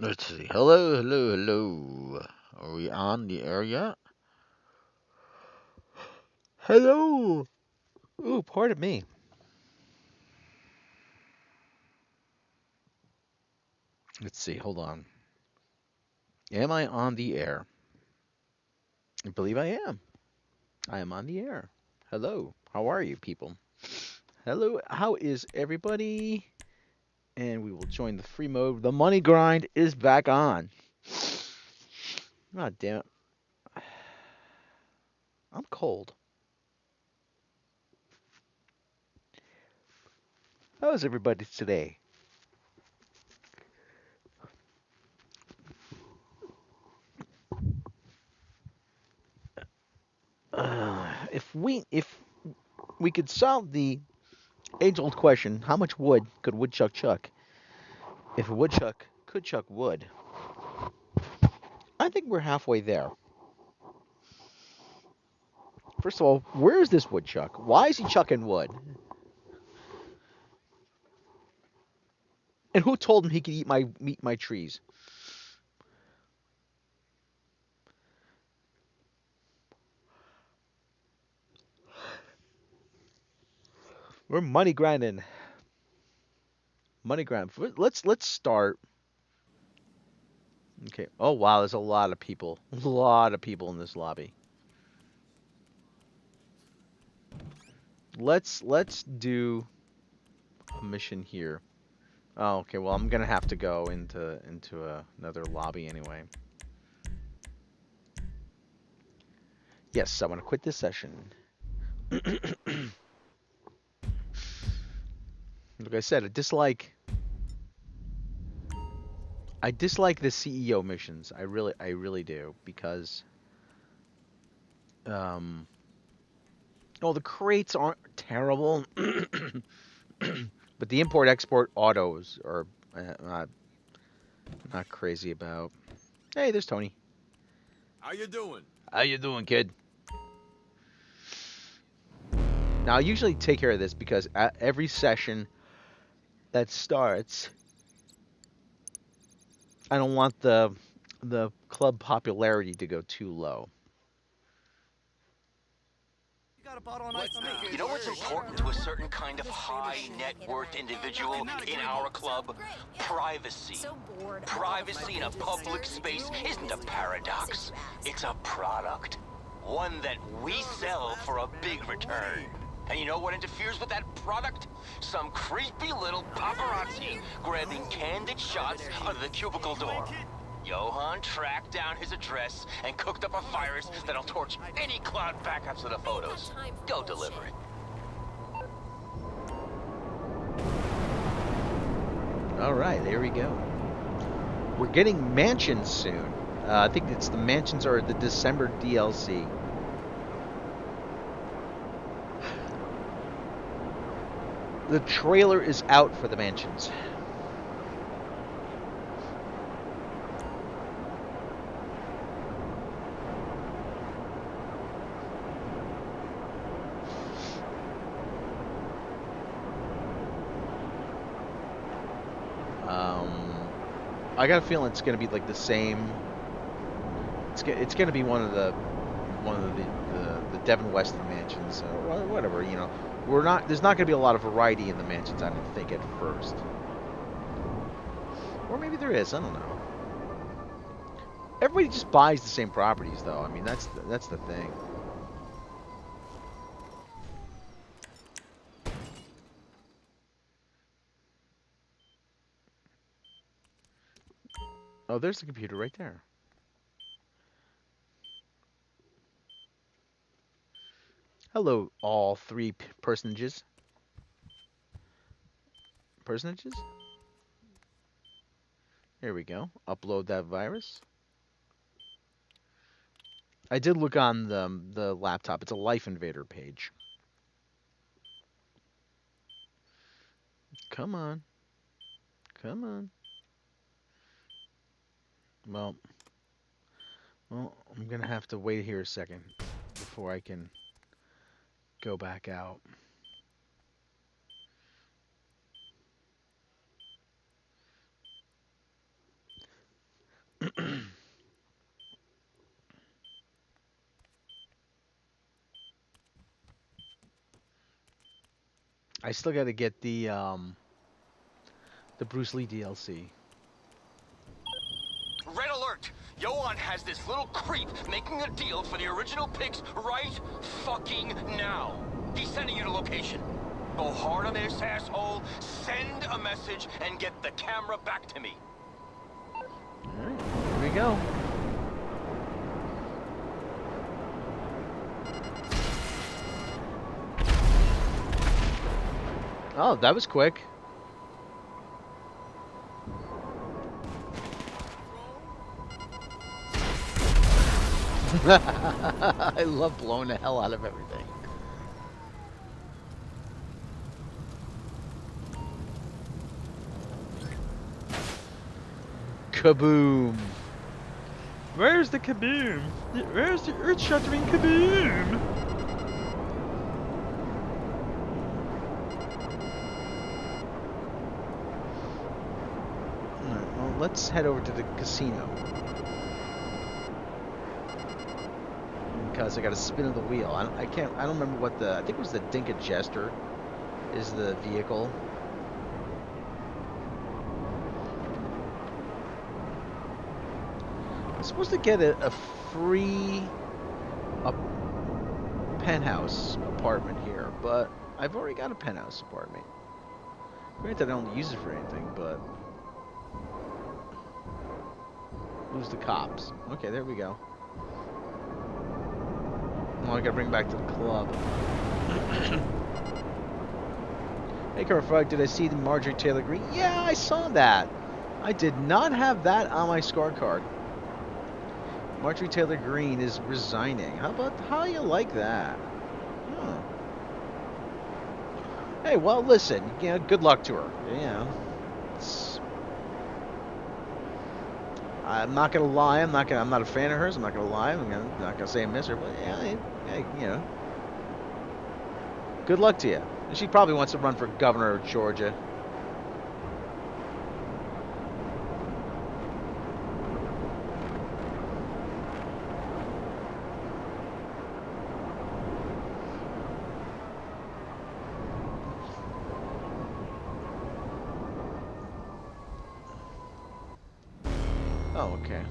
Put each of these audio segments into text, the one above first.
Let's see. Hello, hello, hello. Are we on the air yet? Hello. Ooh, pardon me. Let's see. Hold on. Am I on the air? I believe I am. I am on the air. Hello. How are you, people? Hello. How is everybody? And we will join the free mode. The money grind is back on. God damn it. I'm cold. How is everybody today? If we could solve the age-old question, how much wood could woodchuck chuck? If a woodchuck could chuck wood, I think we're halfway there. First of all, where is this woodchuck? Why is he chucking wood? And who told him he could eat my trees? We're money grinding. Money grind. Let's start. Okay. Oh wow, there's a lot of people. A lot of people in this lobby. Let's do a mission here. Oh, okay. Well, I'm gonna have to go into another lobby anyway. Yes, I want to quit this session. Like I said, I dislike the CEO missions. I really do because um oh, the crates aren't terrible, but the import export autos are not crazy about. Hey, there's Tony. How you doing? How you doing, kid? Now I usually take care of this because at every session that starts, I don't want the club popularity to go too low. You got a bottle of ice for me? You know what's important to a certain kind of high net worth individual in our club? Privacy. Privacy in a public space isn't a paradox. It's a product. One that we sell for a big return. And you know what interferes with that product? Some creepy little paparazzi grabbing candid shots under the cubicle door. Johan tracked down his address and cooked up a virus that'll torch any cloud backups of the photos. Go deliver it. All right, there we go. We're getting mansions soon. I think it's the mansions are the December DLC. The trailer is out for the mansions. Um, I got a feeling it's going to be like the same. It's going to be one of the Devon Weston mansions or whatever. We're not. There's not going to be a lot of variety in the mansions. I don't think at first, or maybe there is. I don't know. Everybody just buys the same properties, though. I mean, that's the thing. Oh, there's the computer right there. Hello, all three personages. Personages? Here we go. Upload that virus. I did look on the laptop. It's a Life Invader page. Come on. Come on. Well, I'm gonna have to wait here a second before I can go back out. I still got to get the Bruce Lee DLC. Red alert! Johan has this little creep making a deal for the original pics right fucking now. He's sending you the location. Go hard on this asshole, send a message, and get the camera back to me. Alright, here we go. Oh, that was quick. I love blowing the hell out of everything. Kaboom! Where's the kaboom? Where's the earth-shattering kaboom? Alright, well, let's head over to the casino. Because I got to spin of the wheel. I don't remember what I think it was the Dinka Jester is the vehicle. I'm supposed to get a free penthouse apartment here, but I've already got a penthouse apartment. Granted, I don't use it for anything, but lose the cops. Okay, there we go. Oh, I gotta bring back to the club. Hey, Carfrog, did I see the Marjorie Taylor Greene? Yeah, I saw that. I did not have that on my scorecard. Marjorie Taylor Greene is resigning. How you like that? Huh. Hey, well, listen. Good luck to her. I'm not gonna lie. I'm not a fan of hers. I'm not gonna lie. I'm not gonna say I miss her. But yeah, good luck to you. She probably wants to run for governor of Georgia. Oh, okay.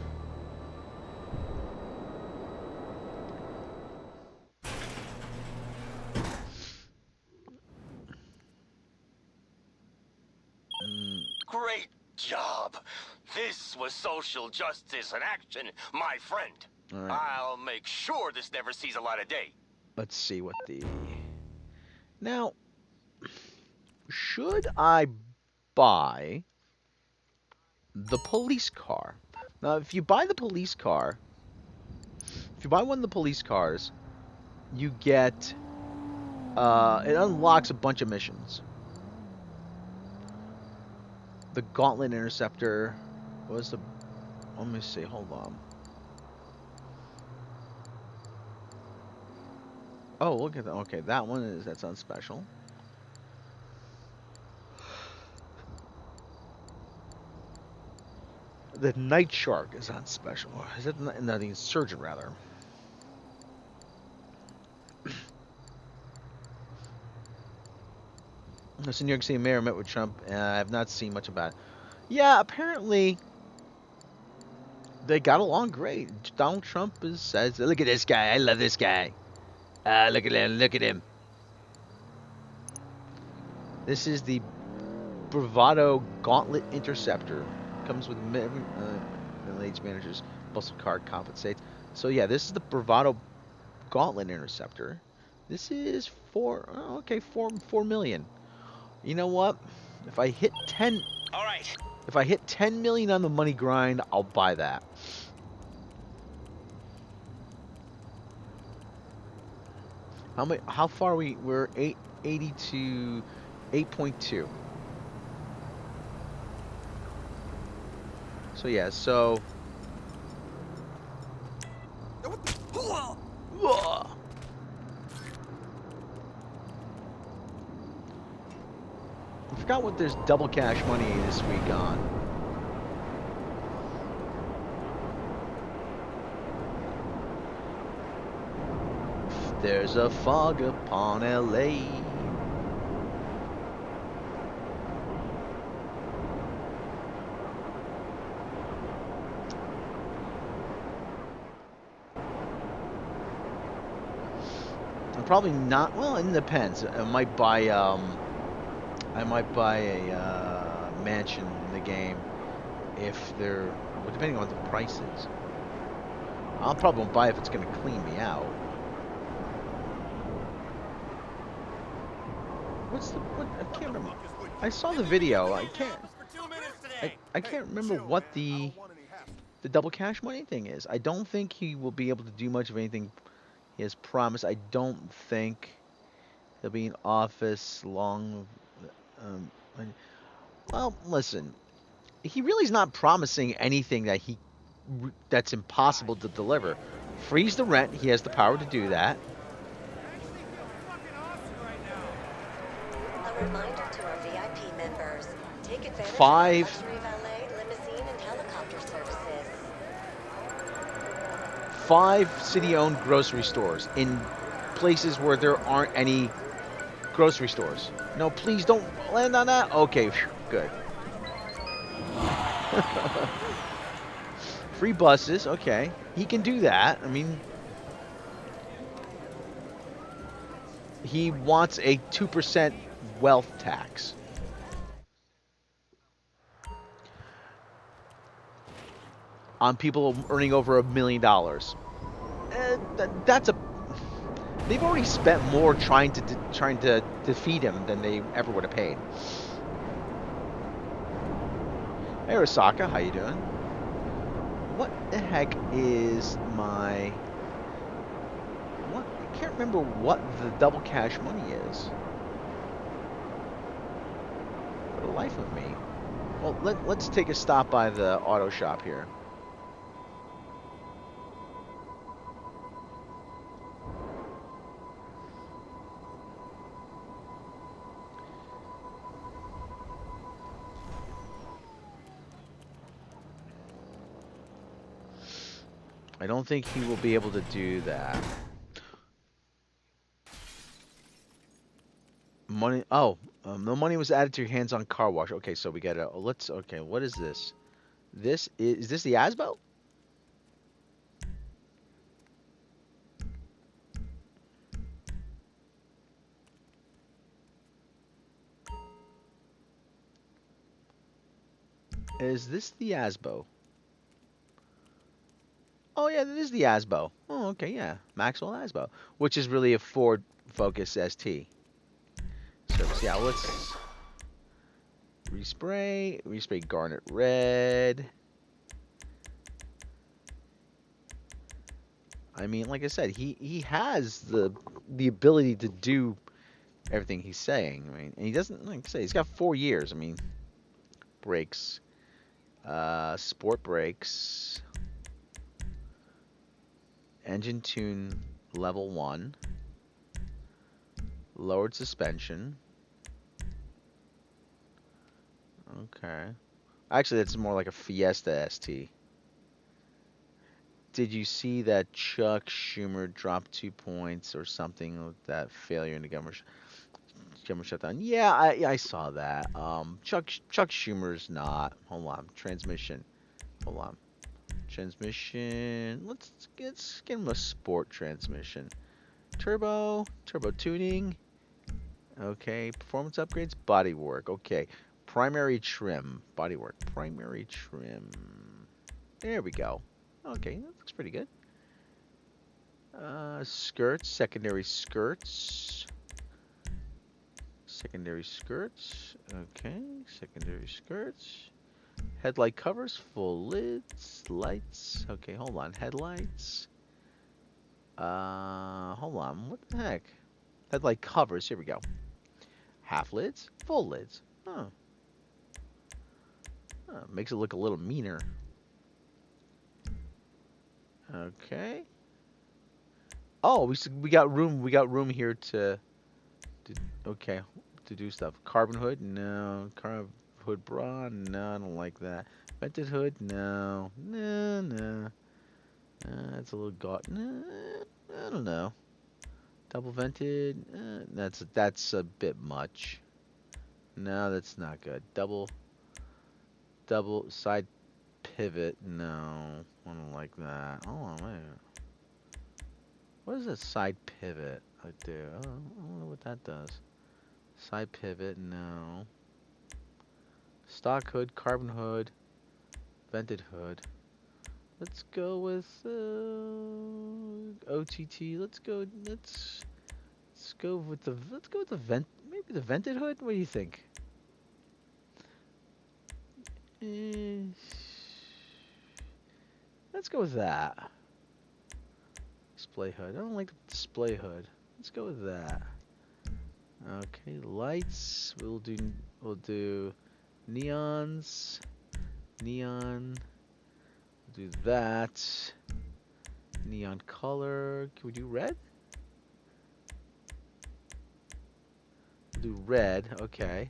Great job. This was social justice in action, my friend. All right. I'll make sure this never sees a light of day. Let's see what the... Now, should I buy the police car? Now, if you buy the police car, if you buy one of the police cars, you get... it unlocks a bunch of missions. The Gauntlet Interceptor was the... Let me see, hold on. Oh, look at that. Okay, that one that's on special. The Night Shark is on special. Is it no, the Insurgent rather? The New York City mayor met with Trump. I have not seen much about it. Yeah, apparently they got along great. Donald Trump says, "Look at this guy. I love this guy. Look at him. Look at him." This is the Bravado Gauntlet Interceptor. Comes with middle-aged managers. Muscle card compensates. So yeah, this is the Bravado Gauntlet Interceptor. This is four million. You know what? If I hit 10, All right. if I hit 10 million on the money grind, I'll buy that. How far we're 880 to 8.2. So yeah, so Whoa. I forgot what there's double cash money this week on. There's a fog upon LA. Probably not. Well, it depends. I might buy a mansion in the game if they're, well, depending on what the price is. I'll probably won't buy if it's going to clean me out. What's the what? I can't remember. I saw the video. I can't remember what the double cash money thing is. I don't think he will be able to do much of anything he has promised. I don't think he'll be in office long. Um, well, listen, he really is not promising anything that's impossible to deliver. Freeze the rent. He has the power to do that. A reminder to our VIP members: take advantage of Five. luxury valet, limousine, and helicopter services. 5 city-owned grocery stores in places where there aren't any grocery stores. No, please don't land on that. Okay, phew, good. Free buses. Okay, he can do that. I mean, he wants a 2% wealth tax. On people earning over $1 million. That's a. They've already spent more trying to defeat him than they ever would have paid. Hey, Osaka, how you doing? What the heck is my? What? I can't remember what the double cash money is. For the life of me. Well, let's take a stop by the auto shop here. I don't think he will be able to do that. Money. Oh, the money was added to your hands-on car wash. Okay, so we got to. Let's. Okay, what is this? This is this the ASBO? Is this the ASBO? Oh yeah, that is the ASBO. Oh okay, yeah, Maxwell ASBO, which is really a Ford Focus ST. Service. Yeah, let's respray garnet red. I mean, like I said, he has the ability to do everything he's saying. I mean, and he doesn't, like I say, he's got 4 years. I mean, brakes, sport brakes, engine tune level 1, lowered suspension. Okay. Actually, that's more like a Fiesta ST. Did you see that Chuck Schumer dropped 2 points or something with that failure in the government shutdown? Yeah, I saw that. Chuck Schumer's not. Hold on. Transmission. Hold on. Transmission. Let's get him a sport transmission. Turbo tuning. Okay. Performance upgrades. Bodywork. Okay. Primary trim. Bodywork. Primary trim. There we go. Okay, that looks pretty good. Skirts. Secondary skirts. Secondary skirts. Okay. Secondary skirts. Headlight covers. Full lids. Lights. Okay, hold on. Headlights. Hold on. What the heck? Headlight covers. Here we go. Half lids. Full lids. Huh. Makes it look a little meaner. Okay. Oh, we got room. We got room here to okay, to do stuff. Carbon hood? No. Carbon hood bra? No, I don't like that. Vented hood? No. No. That's a little gaunt. No, I don't know. Double vented? That's a bit much. No, that's not good. Double side pivot? No, I don't like that. Hold on, wait. What is a side pivot? I do. I don't know what that does. Side pivot, no. Stock hood, carbon hood, vented hood. Let's go with OTT. Let's go with the vent. Maybe the vented hood. What do you think? Eh, let's go with that. Display hood. I don't like the display hood. Let's go with that. Okay, lights. We'll do neons. Neon. We'll do that. Neon color. Can we do red? We'll do red. Okay.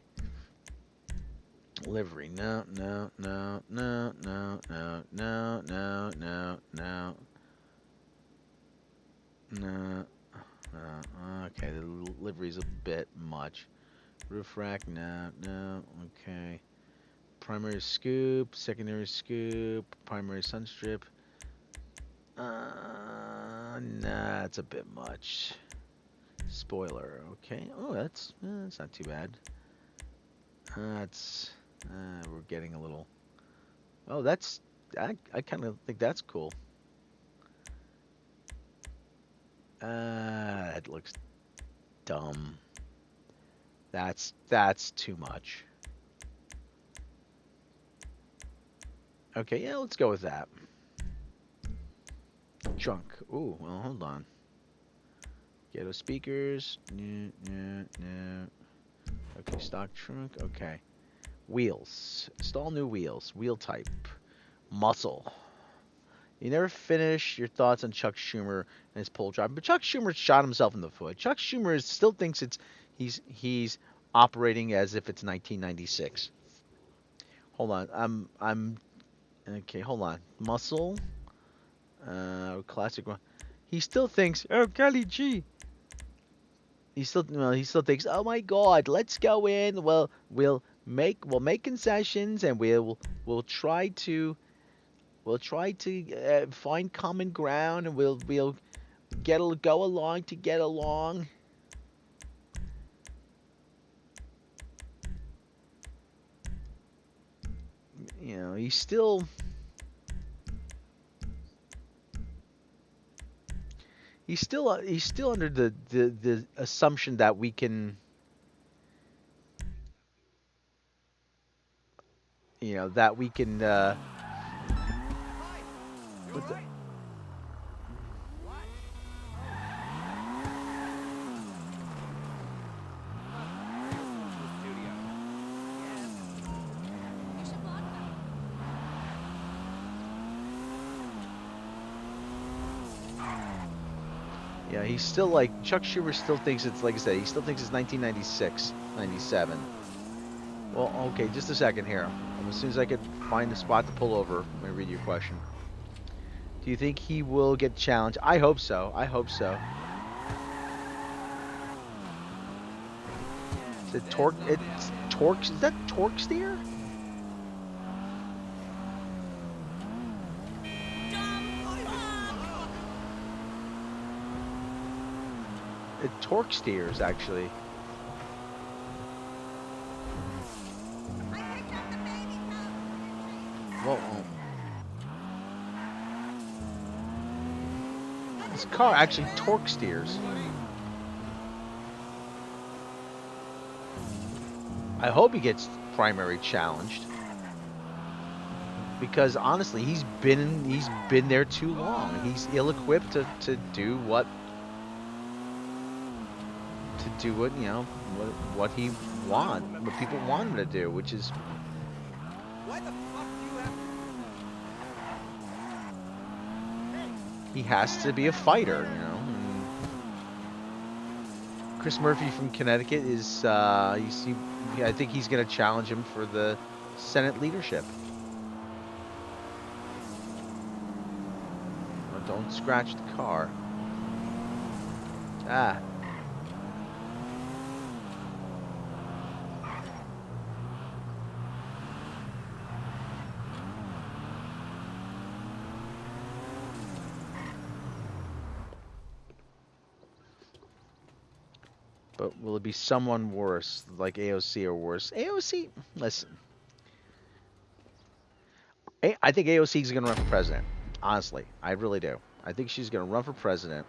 Livery. No, no, no, no, no, no, no, no, no, no. No. Okay, the livery's a bit much. Roof rack, no, no, okay. Primary scoop, secondary scoop, primary sunstrip. Nah, it's a bit much. Spoiler, okay. Oh, that's not too bad. That's we're getting a little. Oh, I kind of think that's cool. That looks dumb. That's too much. Okay, yeah, let's go with that. Trunk. Ooh, well, hold on. Ghetto speakers. No, no, no. Okay, stock trunk. Okay. Wheels. Install new wheels. Wheel type. Muscle. You never finish your thoughts on Chuck Schumer and his pole drive, but Chuck Schumer shot himself in the foot. Chuck Schumer still thinks he's operating as if it's 1996. Hold on, I'm okay. Hold on, muscle, classic one. He still thinks, oh golly gee. He still thinks, oh my God, let's go in. Well, we'll make concessions and we'll try to. We'll try to find common ground, and we'll go along to get along. You know, he's still under the assumption that we can, that we can. What the, yeah, he's still like Chuck Schumer still thinks it's like I said. He still thinks it's 1996, 97. Well, okay, just a second here. As soon as I could find a spot to pull over, let me read your question. Do you think he will get challenged? I hope so. I hope so. Is it torque? It's torque. Is that torque steer? It torque steers actually. Whoa. This car actually torque steers. I hope he gets primary challenged. Because honestly, he's been there too long. He's ill-equipped to do what what people want him to do, which is Why the fuck do you have he has to be a fighter, And Chris Murphy from Connecticut is I think he's going to challenge him for the Senate leadership. Oh, don't scratch the car. Ah. But will it be someone worse, like AOC or worse? AOC, listen, I think AOC is going to run for president. Honestly, I really do. I think she's going to run for president.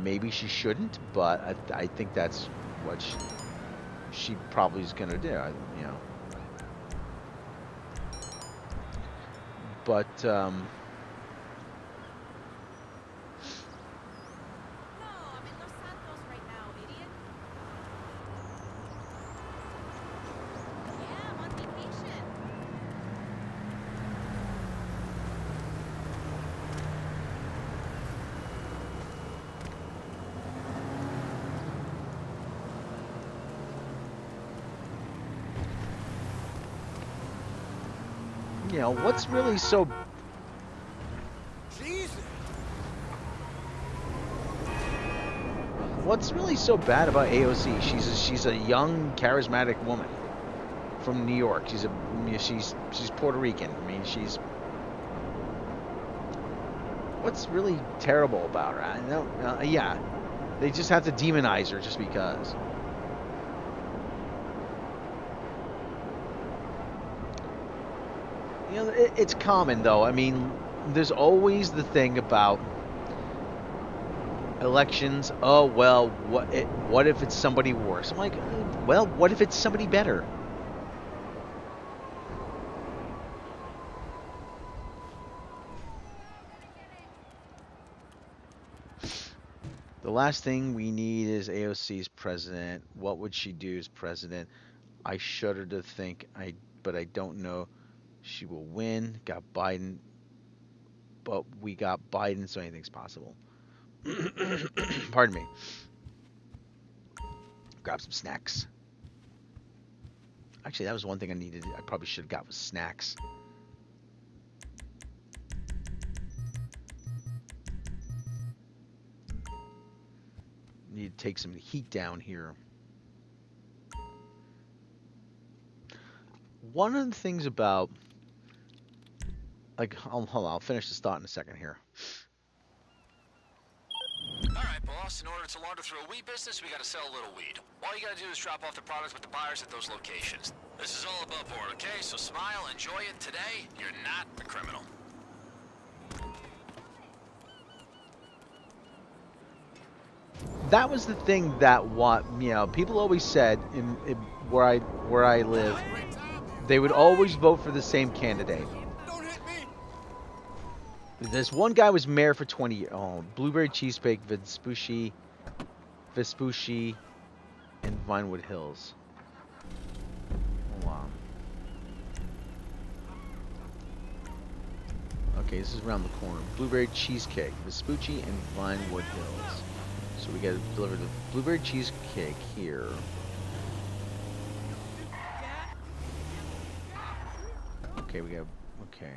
Maybe she shouldn't, but I think that's what she probably is going to do. You know, but you know, what's really so Jesus. what's really so bad about AOC? She's a young, charismatic woman from New York. She's Puerto Rican. I mean, what's really terrible about her? I know, yeah, they just have to demonize her just because. You know, it's common though. I mean, there's always the thing about elections. Oh well, what if it's somebody worse? I'm like, well, what if it's somebody better? The last thing we need is AOC's president. What would she do as president? I shudder to think. But I don't know. She will win. Got Biden, but we got Biden, so anything's possible. Pardon me. Grab some snacks. Actually, that was one thing I needed. I probably should have got was snacks. Need to take some heat down here. One of the things about, like, hold on, I'll finish this thought in a second here. Alright, boss, in order to launder through a weed business, we gotta sell a little weed. All you gotta do is drop off the products with the buyers at those locations. This is all above board, okay? So smile, enjoy it today. You're not a criminal. That was the thing that people always said in where I live, they would always vote for the same candidate. Don't hit me. This one guy was mayor for 20 years. Oh, Blueberry Cheesecake, Vespucci, and Vinewood Hills. Wow. Okay, this is around the corner. Blueberry Cheesecake, Vespucci, and Vinewood Hills. So we gotta deliver the Blueberry Cheesecake here. Okay, okay.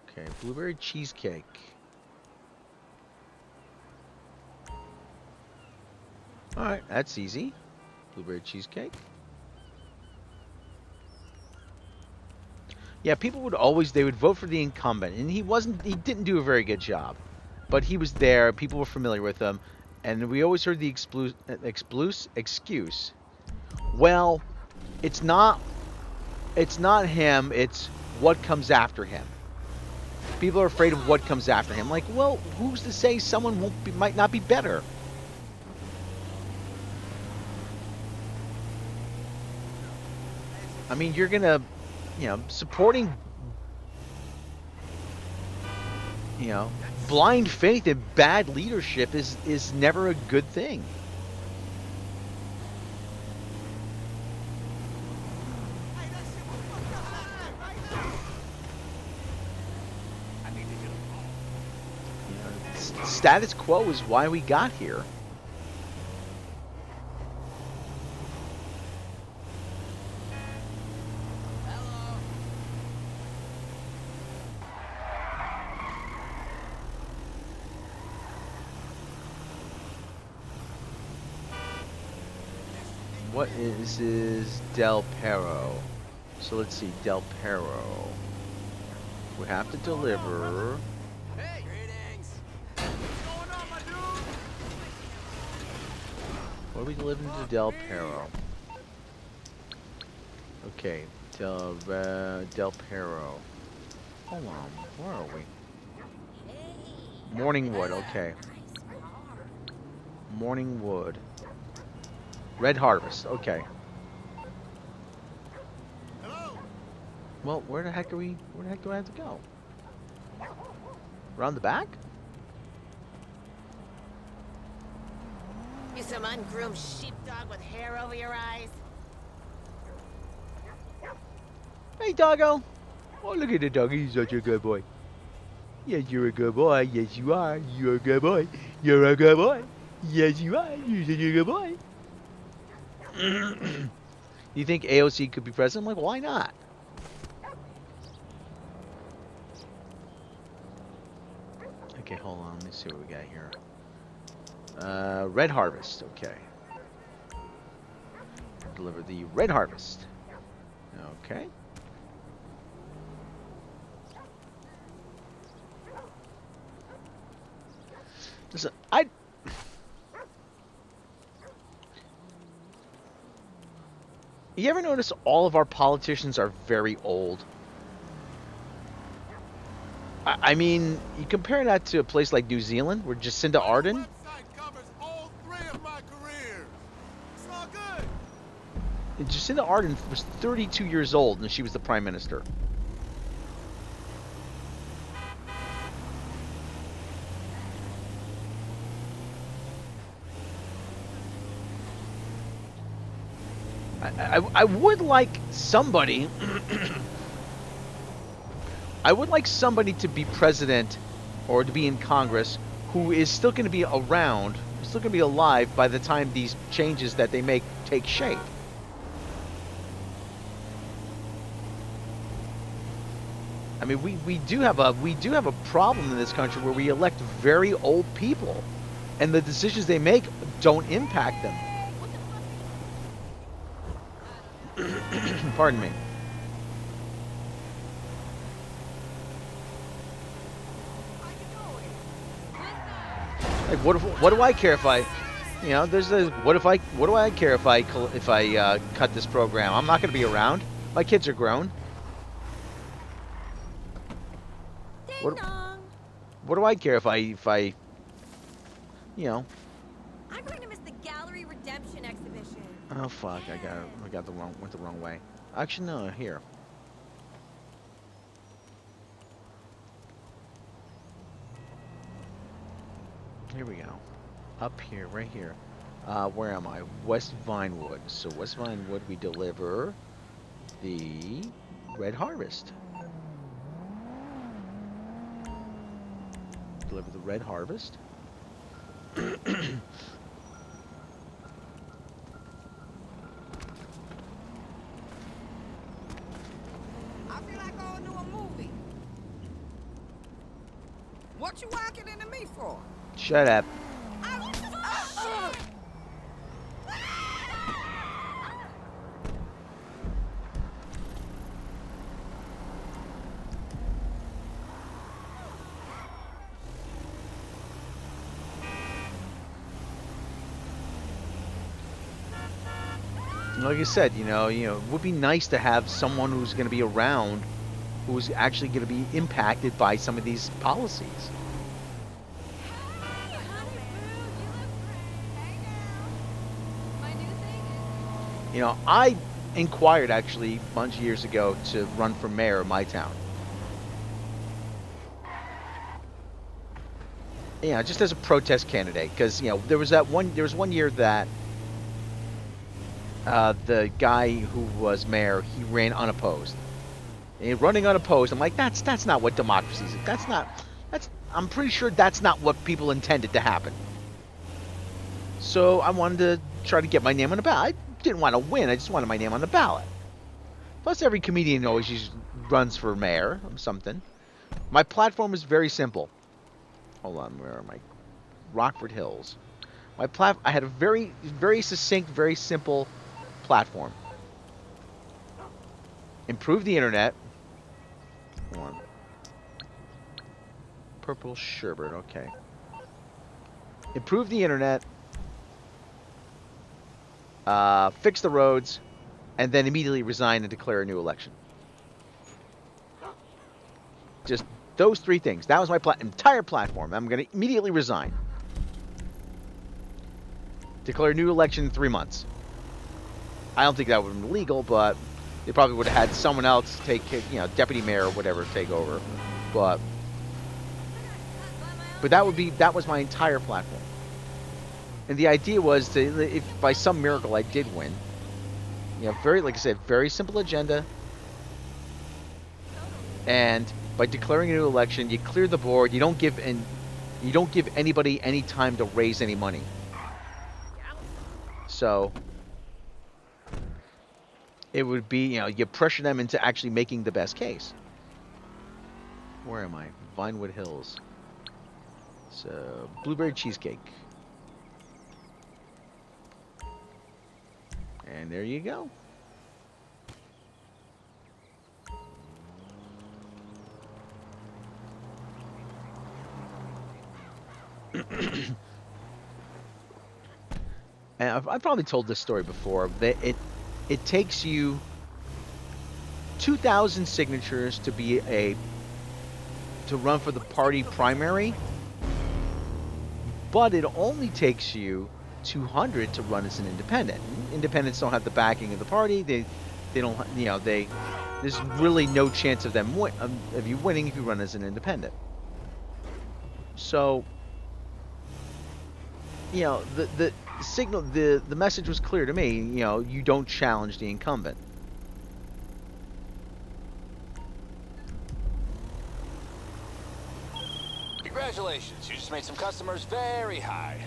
Okay, Blueberry Cheesecake. Alright, that's easy. Blueberry Cheesecake. Yeah, people would vote for the incumbent, and he didn't do a very good job. But he was there, people were familiar with him, and we always heard the excuse. Well, it's not him, it's what comes after him. People are afraid of what comes after him. Like, well, who's to say someone might not be better? I mean, you're gonna, supporting, blind faith in bad leadership is never a good thing. Status quo is why we got here. What is Del Perro? So let's see, Del Perro. We have to deliver. Hey, greetings. What's going What do we deliver to Del Perro? Okay, Del Perro. Hold on, where are we? Morningwood, okay. Morningwood. Red Harvest, okay. Well, where the heck do I have to go? Around the back? You some ungroomed sheepdog with hair over your eyes? Hey, doggo. Oh, look at the doggy. He's such a good boy. Yes, you're a good boy. Yes, you are. You're a good boy. You're a good boy. Yes, you are. You're such a good boy. You think AOC could be president? I'm like, why not? Okay, hold on. Let me see what we got here. Red Harvest. Okay. Deliver the Red Harvest. Okay. Listen, you ever notice all of our politicians are very old? I mean, you compare that to a place like New Zealand, where Jacinda Ardern. And Jacinda Ardern was 32 years old, and she was the prime minister. I would like somebody. I would like somebody to be president or to be in Congress who is still going to be around, still going to be alive by the time these changes that they make take shape. I mean, we do have a problem in this country where we elect very old people, and the decisions they make don't impact them. Pardon me. Like, what do I care if I, you know, what do I care if I cut this program? I'm not going to be around. My kids are grown. What do I care if I, you know? I'm going to miss the Gallery Redemption exhibition. Oh fuck! Went the wrong way. Actually, no. Here. Here we go. Up here, right here. Where am I? West Vinewood. So West Vinewood, we deliver the Red Harvest. Deliver the Red Harvest. I feel like going to a movie. What you walking into me for? Shut up. Like I said, it would be nice to have someone who's going to be around, who's actually going to be impacted by some of these policies. I inquired actually a bunch of years ago to run for mayor of my town. Yeah, just as a protest candidate, because there was one year that the guy who was mayor, he ran unopposed. And running unopposed, I'm like, that's not what democracy is. I'm pretty sure that's not what people intended to happen. So I wanted to try to get my name on the ballot. I didn't want to win, I just wanted my name on the ballot. Plus, every comedian always runs for mayor or something. My platform is very simple. Hold on, where are my Rockford Hills? I had a very, very succinct, very simple platform. Improve the internet. Hold on. Purple sherbet, okay. Improve the internet. fix the roads, and then immediately resign and declare a new election. Just those three things. That was my entire platform. I'm going to immediately resign. Declare a new election in 3 months. I don't think that would have been legal, but they probably would have had someone else take, deputy mayor or whatever, take over. But that was my entire platform. And the idea was to, if by some miracle I did win, like I said, very simple agenda. And by declaring a new election, you clear the board. You don't give anybody any time to raise any money. So it would be, you pressure them into actually making the best case. Where am I? Vinewood Hills. So, blueberry cheesecake. And there you go. And I've probably told this story before. That it takes you 2,000 signatures to run for the party primary, but it only takes you 200 to run as an independent. Independents don't have the backing of the party. They don't, there's really no chance of them of you winning if you run as an independent. So, the signal, the message was clear to me. You don't challenge the incumbent. Congratulations, you just made some customers very high.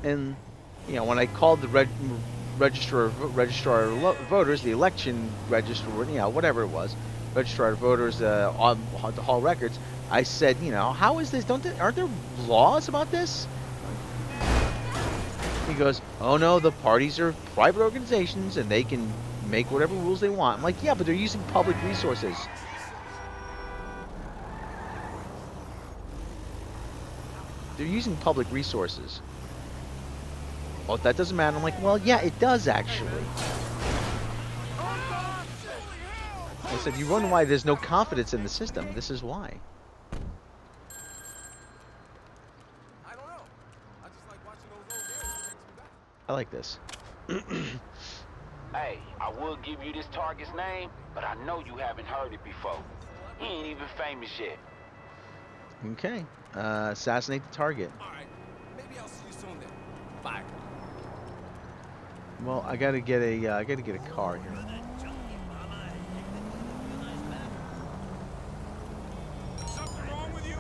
And when I called the registrar of voters, the election registrar, whatever it was, registrar of voters on the hall records, I said, how is this? Aren't there laws about this? He goes, oh no, the parties are private organizations and they can make whatever rules they want. I'm like, yeah, but they're using public resources. They're using public resources. Oh, that doesn't matter. I'm like, well, yeah, it does actually. I said, you wonder why there's no confidence in the system. This is why. I like this. Hey, I will give you this target's name, but I know you haven't heard it before. He ain't even famous yet. Okay. Assassinate the target. Alright, maybe I'll see you soon then. Bye. Well, I gotta get a car here. Something wrong with you?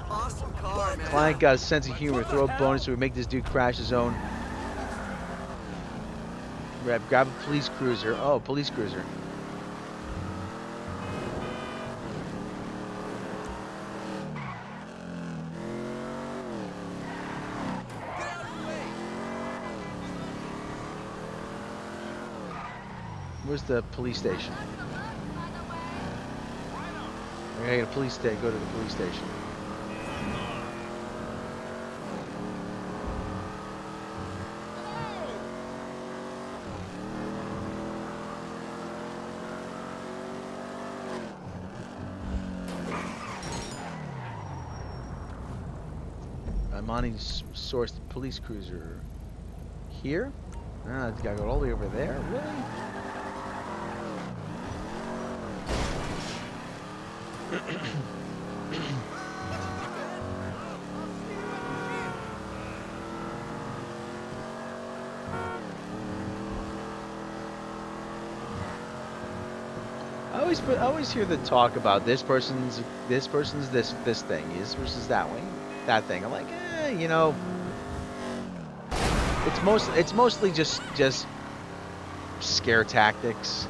Awesome car, man. Client got a sense of humor. Throw a bonus so we make this dude crash his own. Grab a police cruiser. Oh, police cruiser. Where's the police station? I gotta get a police station. Go to the police station. I'm on his source police cruiser. Here? Ah, it's gotta go all the way over there? Really? I always hear the talk about this person's this thing, this person's that thing. I'm like, it's mostly just scare tactics.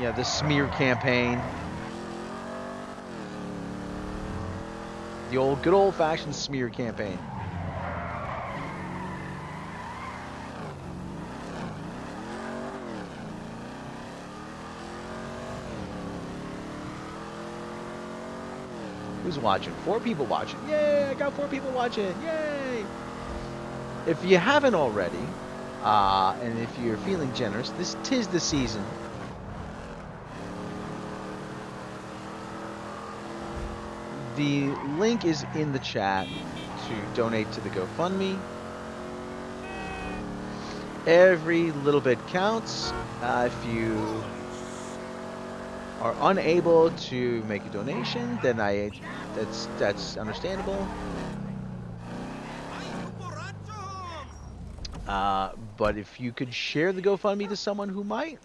Yeah, the smear campaign. The good old-fashioned smear campaign. Who's watching? 4 people watching. Yay! I got 4 people watching. Yay! If you haven't already, and if you're feeling generous, tis the season. The link is in the chat to donate to the GoFundMe. Every little bit counts. If you are unable to make a donation, then that's understandable. But if you could share the GoFundMe to someone who might,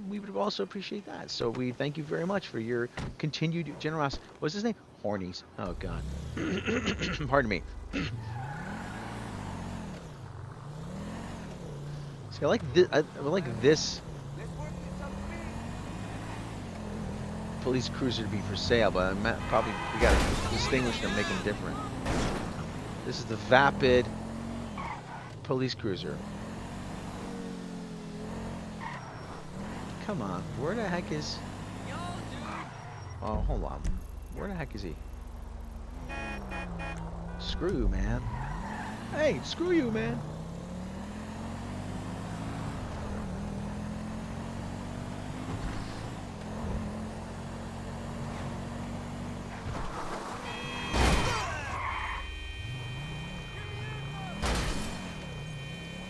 we would also appreciate that. So we thank you very much for your continued generosity. What's his name? Hornies. Oh God. Pardon me. See, I like this. I like this police cruiser to be for sale, but probably we gotta distinguish them, make them different. This is the Vapid police cruiser. Come on, where the heck is? Oh, hold on. Where the heck is he? Screw you, man. Hey, screw you, man.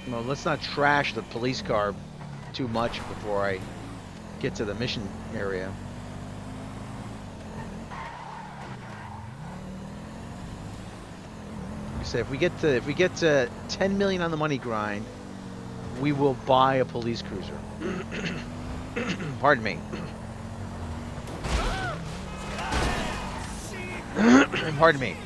Well, let's not trash the police car too much before I get to the mission area. Like I said, if we get to 10 million on the money grind, we will buy a police cruiser. Pardon me. Pardon me.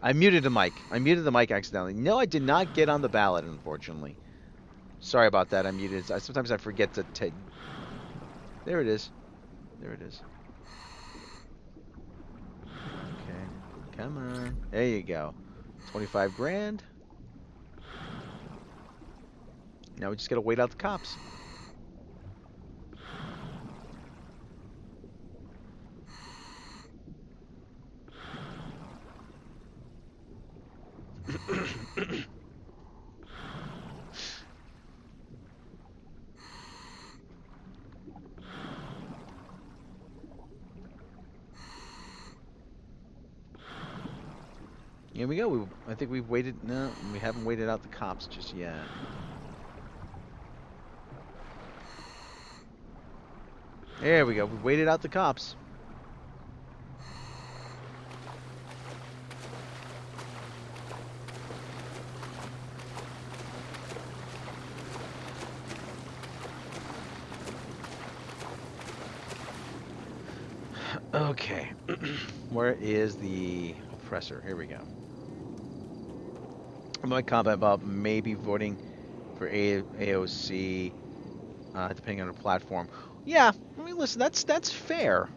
I muted the mic. I muted the mic accidentally. No, I did not get on the ballot, unfortunately. Sorry about that. I muted. Sometimes I forget to take. There it is. There it is. Okay. Come on. There you go. 25 grand. Now we just gotta wait out the cops. Here we go. I think we've waited. No, we haven't waited out the cops just yet. There we go. We waited out the cops. Okay. Where is the oppressor? Here we go. I might comment about maybe voting for AOC, depending on the platform. Yeah, I mean, listen, that's fair.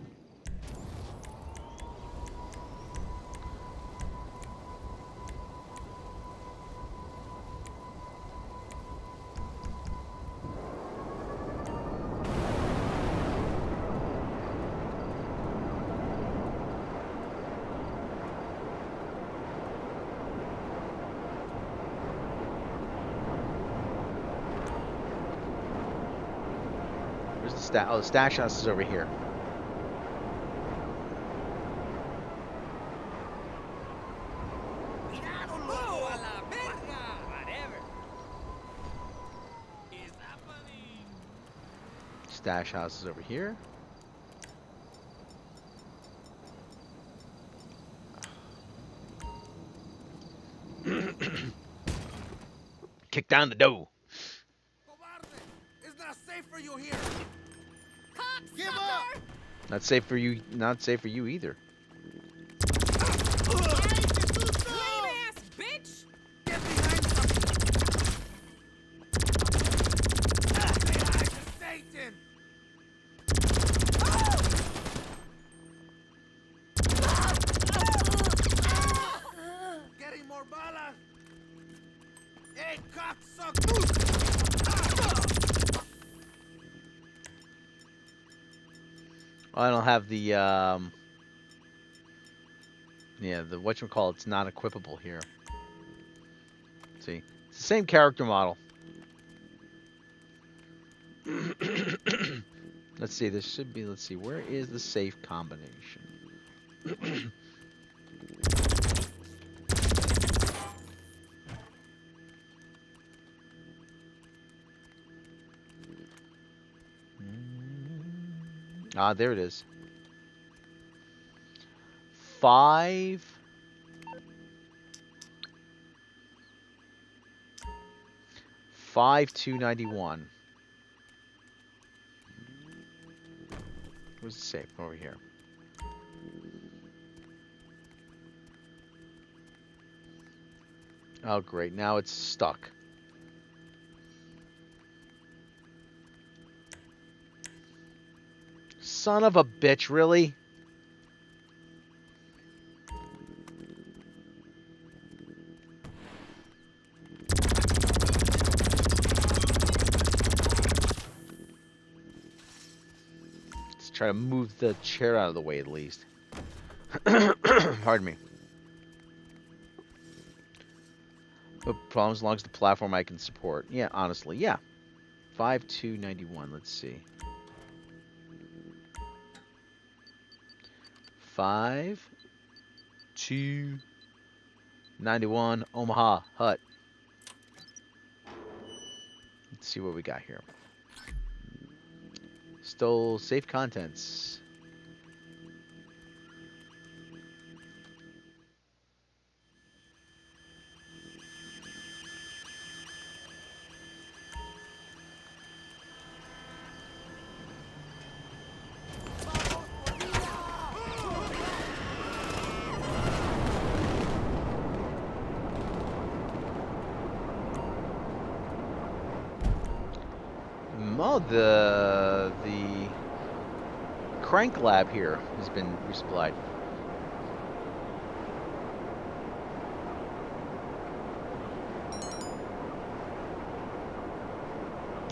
The stash house is over here. Stash house is over here. Kick down the door. It's not safe for you here. Give up! Not safe for you. Not safe for you either. Lame ass bitch! Get behind something. Behind Satan. Getting more balas. Hey, cocksucker! I don't have the yeah, the whatchamacallit, it's not equipable here. See, it's the same character model. Let's see, this should be, let's see, where is the safe combination? Ah, there it is. 5291. Where's the safe? Over here. Oh, great. Now it's stuck. Son of a bitch, really? Let's try to move the chair out of the way at least. Pardon me. No problem as long as the platform I can support. Yeah, honestly, yeah. 5291, let's see. 5291 Omaha Hut. Let's see what we got here. Stole safe contents. Oh, the crank lab here has been resupplied.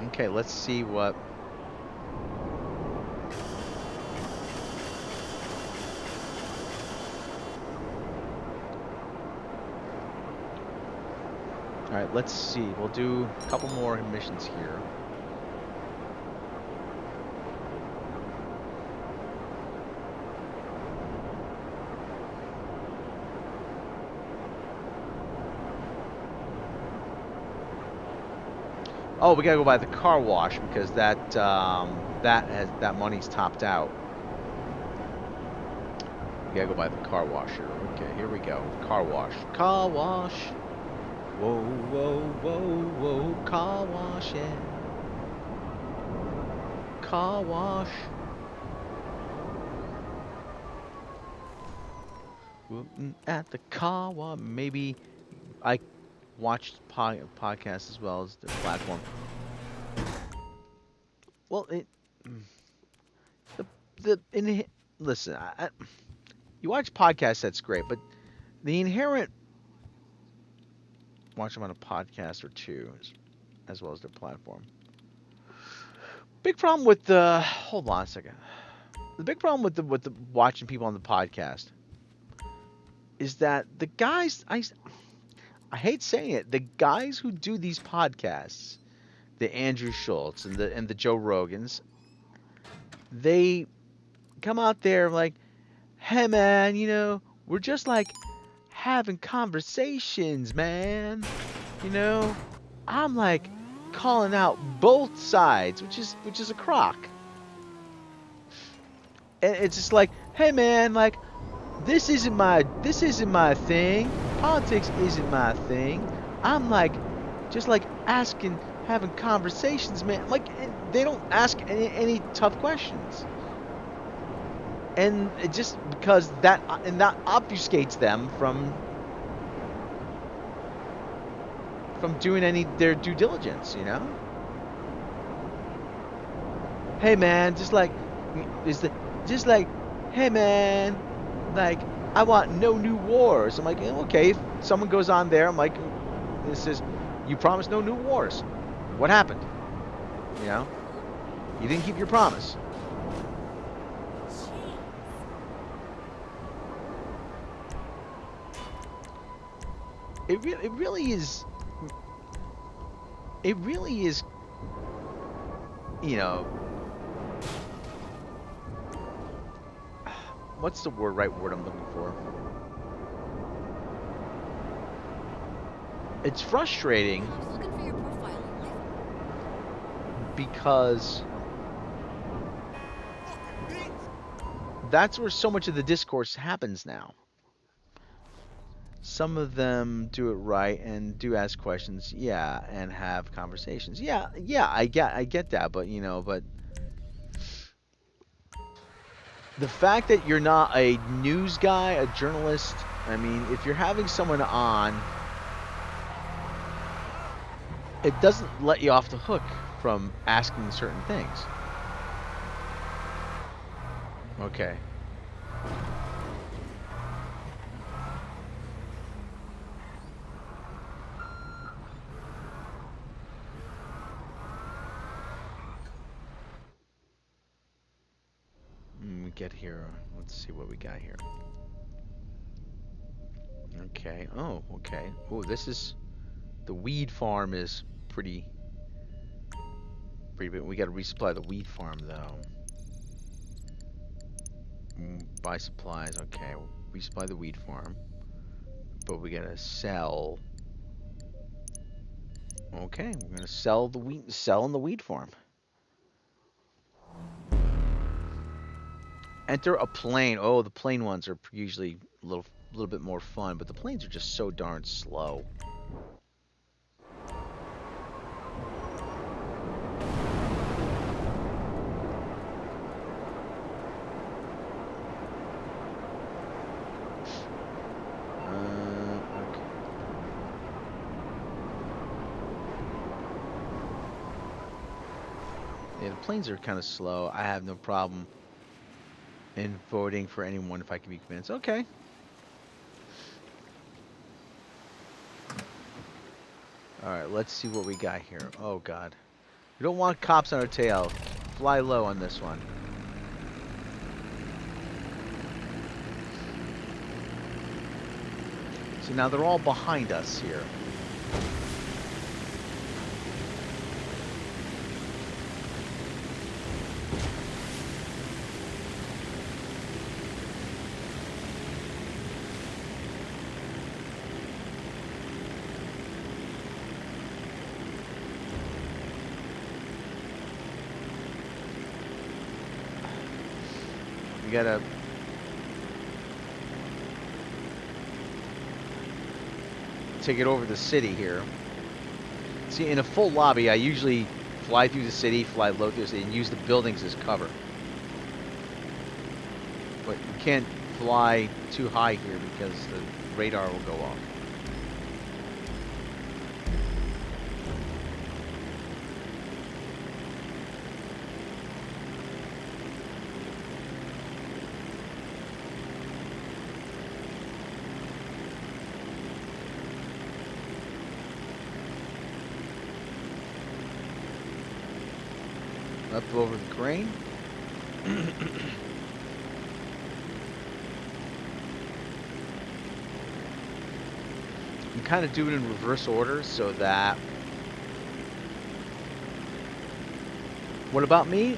Okay, let's see what. All right, let's see. We'll do a couple more missions here. Oh, we gotta go by the car wash because that money's topped out. We gotta go by the car wash here. Okay, here we go. Car wash. Car wash. Whoa, whoa, whoa, whoa. Car wash, yeah. Car wash. At the car wash. Maybe I watched podcasts as well as the platform. Well, listen, you watch podcasts, that's great, but the inherent watch them on a podcast or two, as well as their platform. Big problem with the hold on a second. The big problem with the watching people on the podcast is that the guys I hate saying it, the guys who do these podcasts, the Andrew Schultz and the Joe Rogans, they come out there like, hey man, we're just like having conversations, man. I'm like calling out both sides, which is a crock. And it's just like, hey man, like this isn't my thing. Politics isn't my thing. I'm like just like having conversations, man. Like they don't ask any tough questions. And it just because that obfuscates them from doing their due diligence, Hey man, just like hey man, like I want no new wars. I'm like, okay, if someone goes on there, I'm like, this is you promised no new wars. What happened? You didn't keep your promise. It really is. It really is. What's the right word I'm looking for? It's frustrating because that's where so much of the discourse happens now. Some of them do it right and do ask questions, yeah, and have conversations. Yeah, I get that, but but the fact that you're not a news guy, a journalist, I mean, if you're having someone on, it doesn't let you off the hook from asking certain things. Okay. Get here. Let's see what we got here. Okay. Oh, okay. Oh, this is the weed farm is pretty big. We got to resupply the weed farm though. Buy supplies. Okay, we'll resupply the weed farm, but we gotta sell. Okay, we're gonna sell the wheat. Sell in the weed farm. Enter a plane. Oh, the plane ones are usually a little bit more fun, but the planes are just so darn slow. Okay. Yeah, the planes are kind of slow. I have no problem in voting for anyone if I can be convinced. Okay. All right, let's see what we got here. Oh, God. We don't want cops on our tail. Fly low on this one. See, now they're all behind us here. We gotta... take it over the city here. See, in a full lobby, I usually fly through the city, fly low through the city, and use the buildings as cover. But you can't fly too high here because the radar will go off. Up over the crane. I'm kind of doing it in reverse order so that... What about me?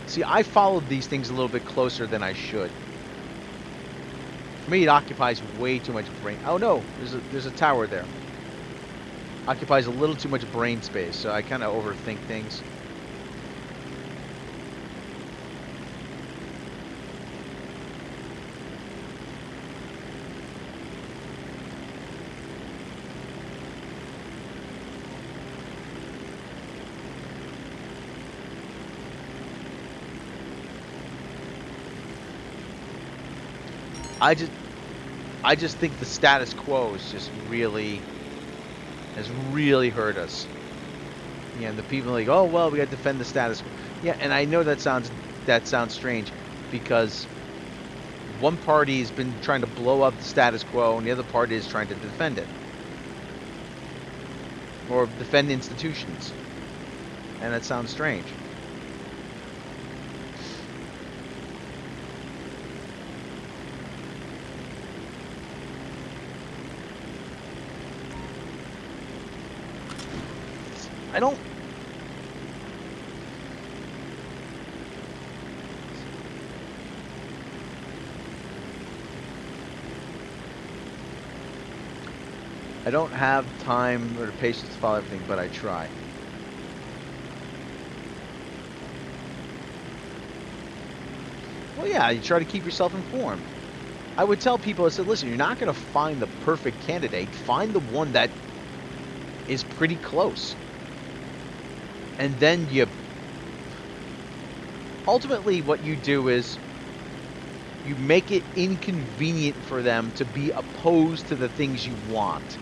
See, I followed these things a little bit closer than I should. For me, it occupies way too much brain... Oh no, there's a tower there. Occupies a little too much brain space, so I kind of overthink things. I just think the status quo is just has really hurt us. Yeah, and the people are like, oh well, we got to defend the status quo. Yeah, and I know that sounds strange because one party has been trying to blow up the status quo and the other party is trying to defend it. Or defend institutions. And that sounds strange. I don't... I don't have time or the patience to follow everything, but I try. Well, yeah, you try to keep yourself informed. I would tell people, I said, listen, you're not going to find the perfect candidate. Find the one that is pretty close. And then you... Ultimately, what you do is you make it inconvenient for them to be opposed to the things you want.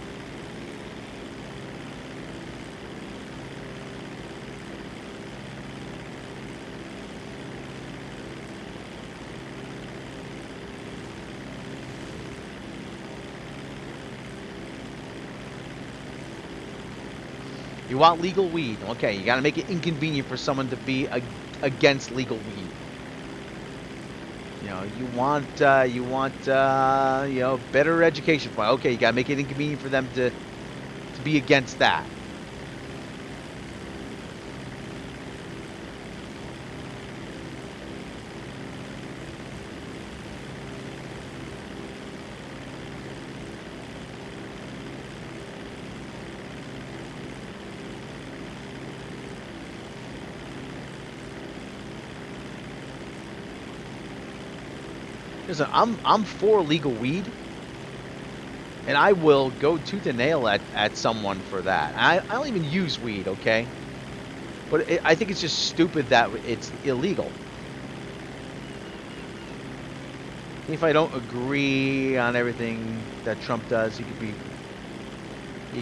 You want legal weed. Okay, you got to make it inconvenient for someone to be against legal weed. You know, you want you know, better education. Okay, you got to make it inconvenient for them to be against that. Listen, I'm for legal weed, and I will go tooth and nail at someone for that. I don't even use weed, okay? But I think it's just stupid that it's illegal. If I don't agree on everything that Trump does, he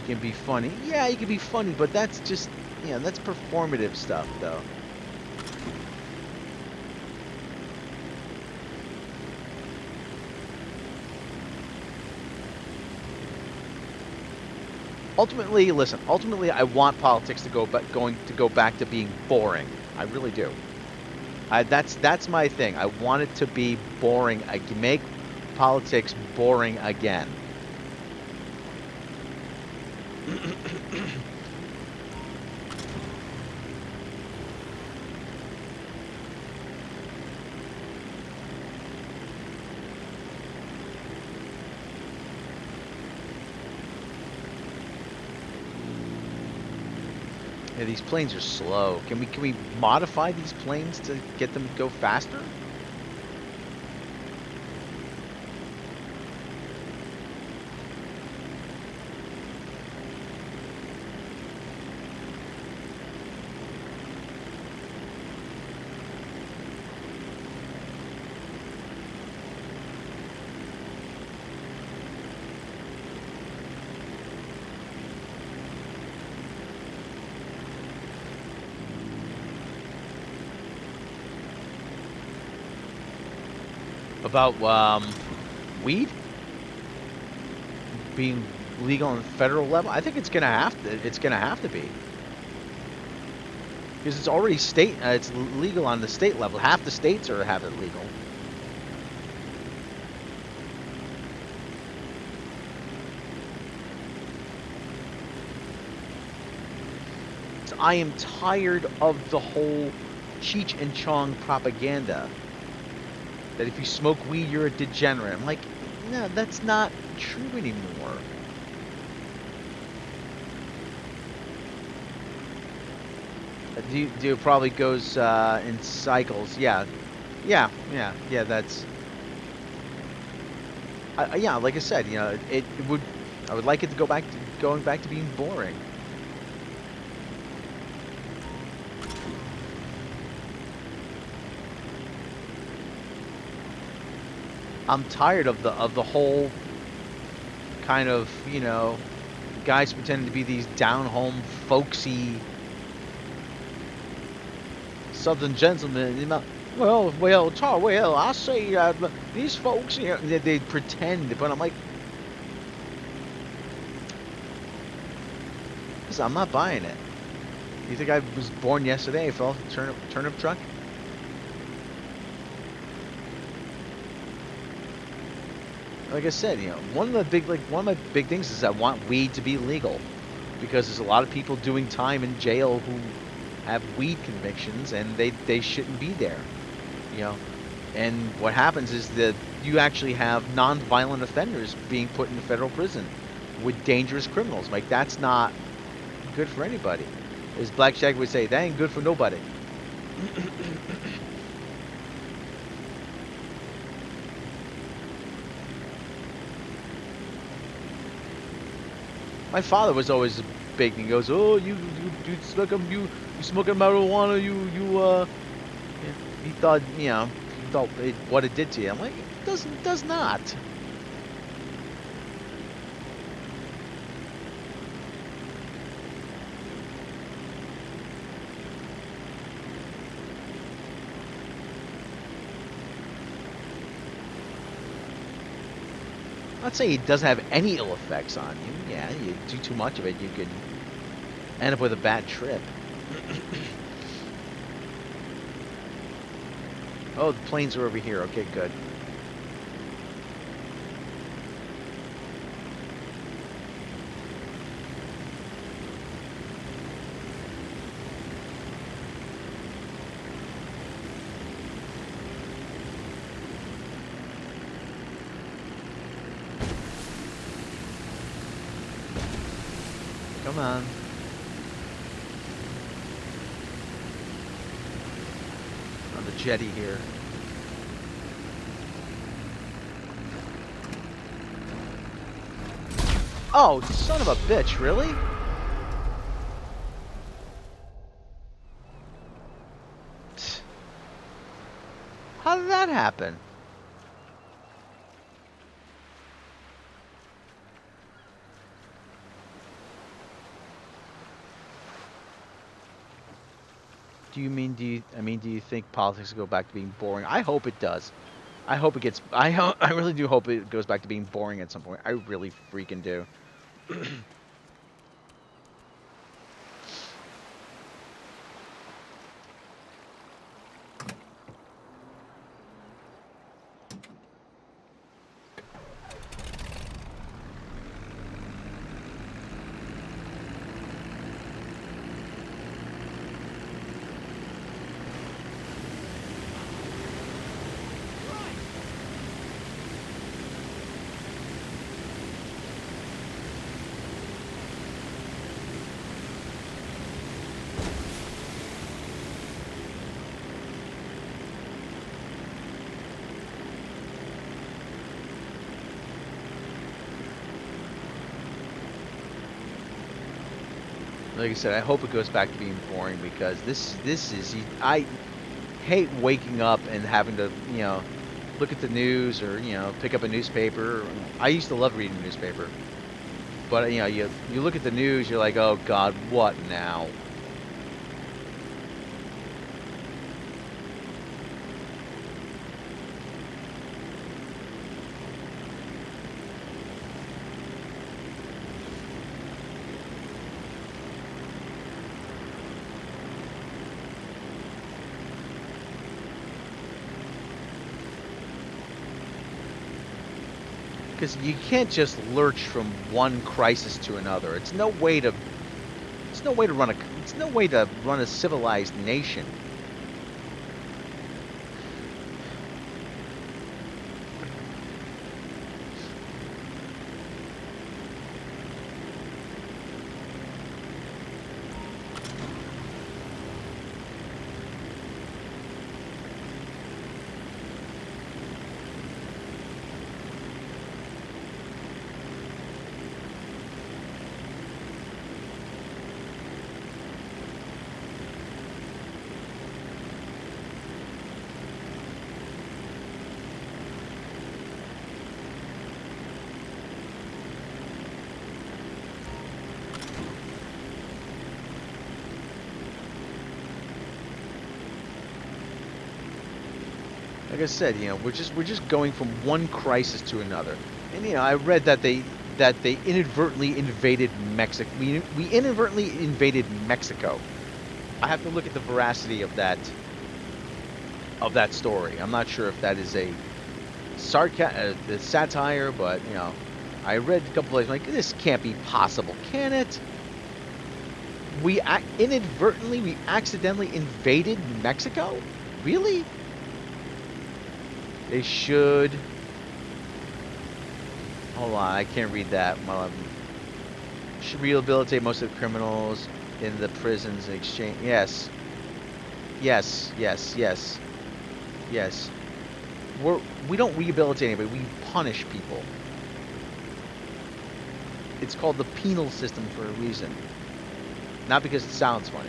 can be funny. Yeah, he can be funny, but that's just Yeah, that's performative stuff, though. Ultimately, listen. Ultimately, I want politics to go back to being boring. I really do. That's my thing. I want it to be boring. I can make politics boring again. Yeah, these planes are slow. Can we modify these planes to get them to go faster? About weed being legal on the federal level? I think it's gonna have to. It's gonna have to be because it's already state. It's legal on the state level. Half the states have it legal. I am tired of the whole Cheech and Chong propaganda that if you smoke weed, you're a degenerate. I'm like, no, that's not true anymore. Do it probably goes in cycles. Yeah, yeah. That's yeah. Like I said, it would. I would like it to going back to being boring. I'm tired of the whole kind of guys pretending to be these down home folksy Southern gentlemen. Well, I say these folks, they pretend, but I'm like, listen, I'm not buying it. You think I was born yesterday? I fell off a turnip truck? Like I said, one of my big things is I want weed to be legal, because there's a lot of people doing time in jail who have weed convictions, and they shouldn't be there, you know. And what happens is that you actually have non-violent offenders being put into federal prison with dangerous criminals. Like, that's not good for anybody. As Black Shaggy would say, that ain't good for nobody. My father was always big. He goes, "Oh, you smoking marijuana? Yeah." He thought, what it did to you. I'm like, it does not. I'm not saying it doesn't have any ill effects on you. Yeah, you do too much of it, you could end up with a bad trip. Oh, the planes are over here. Okay, good. Come on. On the jetty here. Oh, son of a bitch, really? How did that happen? Do you mean do you think politics will go back to being boring? I hope it does. I hope it gets. I really do hope it goes back to being boring at some point. I really freaking do. Like I said, I hope it goes back to being boring because this is I hate waking up and having to look at the news or pick up a newspaper. I used to love reading the newspaper, but you look at the news, you're like, oh God, what now? Because you can't just lurch from one crisis to another. It's no way to run a civilized nation. Like I said, we're just going from one crisis to another. And I read that they inadvertently invaded Mexico. We inadvertently invaded Mexico. I have to look at the veracity of that story. I'm not sure if that is a satire, but I read a couple places like this can't be possible, can it? We accidentally invaded Mexico? Really? They should. Hold on, I can't read that. Should rehabilitate most of the criminals in the prisons in exchange. Yes. Yes. Yes. Yes. Yes. We don't rehabilitate anybody. We punish people. It's called the penal system for a reason. Not because it sounds funny.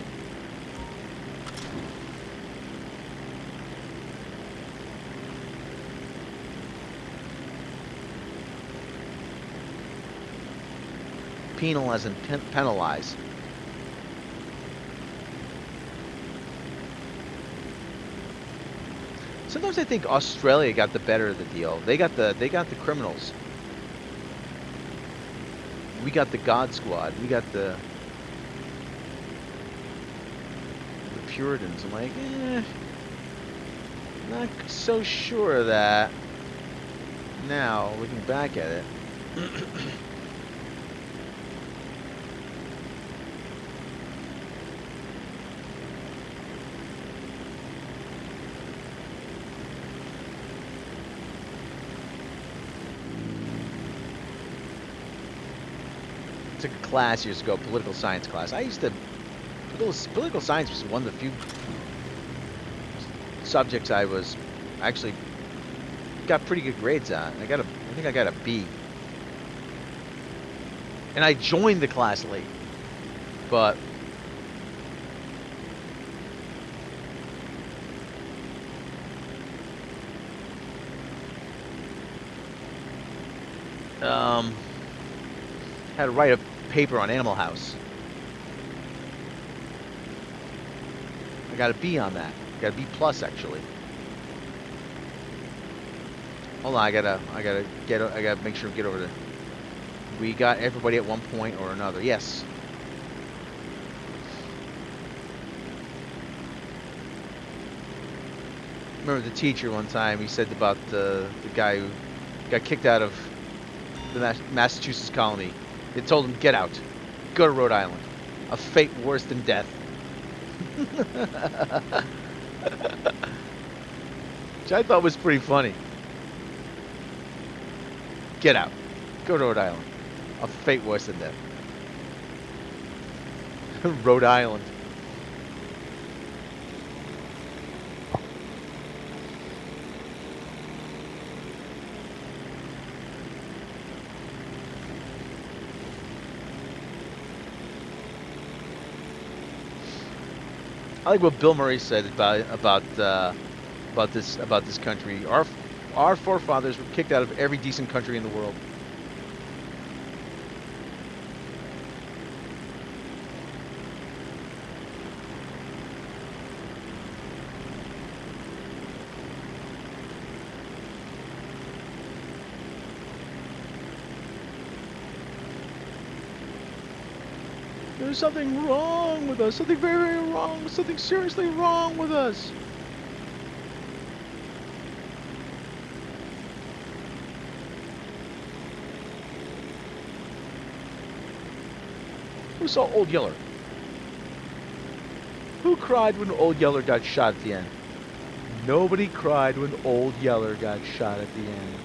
Penal as in penalize. Sometimes I think Australia got the better of the deal. They got the criminals. We got the God Squad. We got the Puritans. I'm like, not so sure of that. Now, looking back at it. Took a class years ago, political science class. Political science was one of the few subjects I was actually got pretty good grades on. I think I got a B. And I joined the class late. But had to write a paper on Animal House. I got a B on that. Got a B plus actually. Hold on, I gotta make sure we get over there. We got everybody at one point or another. Yes. Remember the teacher one time, he said about the guy who got kicked out of the Massachusetts colony. They told him, get out. Go to Rhode Island. A fate worse than death. Which I thought was pretty funny. Get out. Go to Rhode Island. A fate worse than death. Rhode Island. I like what Bill Murray said about this country. Our forefathers were kicked out of every decent country in the world. There's something wrong with us. Something very, very wrong. Something seriously wrong with us. Who saw Old Yeller? Who cried when Old Yeller got shot at the end? Nobody cried when Old Yeller got shot at the end.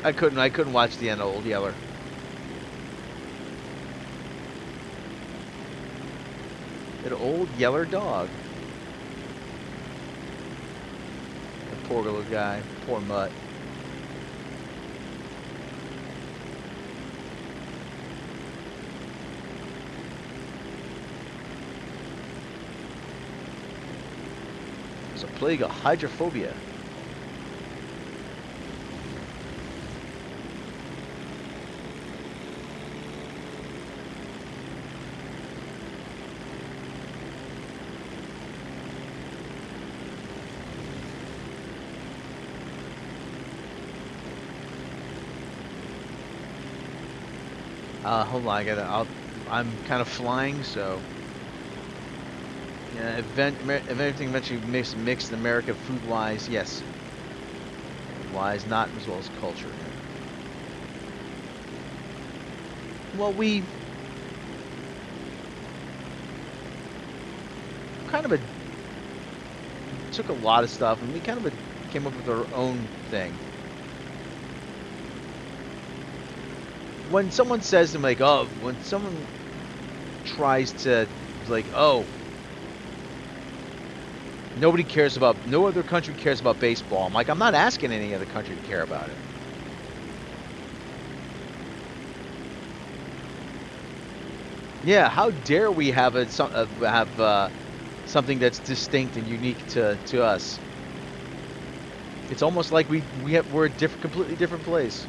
I couldn't watch the end of Old Yeller. An Old Yeller dog. The poor little guy, poor mutt. There's a plague of hydrophobia. Hold on, I'm kind of flying, so yeah. If anything eventually makes mixed in America food-wise, yes. Wise, not as well as culture. Well, we kind of took a lot of stuff and we kind of came up with our own thing. When someone says to them, like, oh, when someone tries to, like, oh, no other country cares about baseball. I'm like, I'm not asking any other country to care about it. Yeah, how dare we have something that's distinct and unique to us? It's almost like we're a completely different place.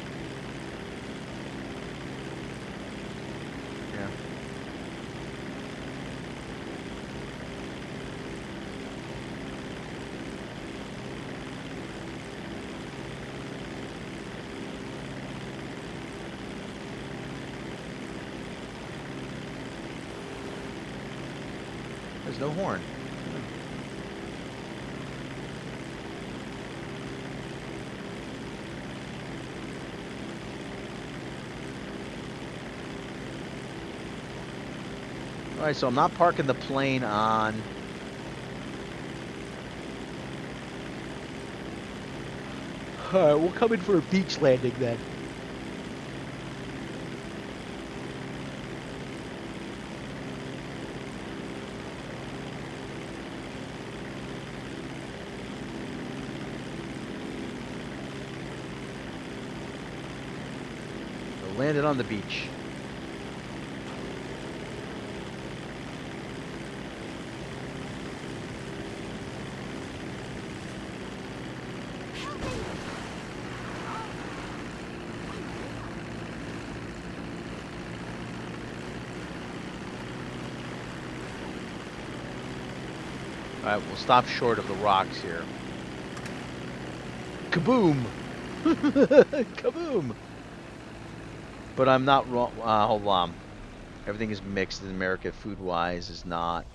There's no horn. Alright, so I'm not parking the plane on... Alright, we'll come in for a beach landing then. Landed on the beach. Alright, we'll stop short of the rocks here. Kaboom! Kaboom! But I'm not wrong. Hold on. Everything is mixed in America. Food-wise, is not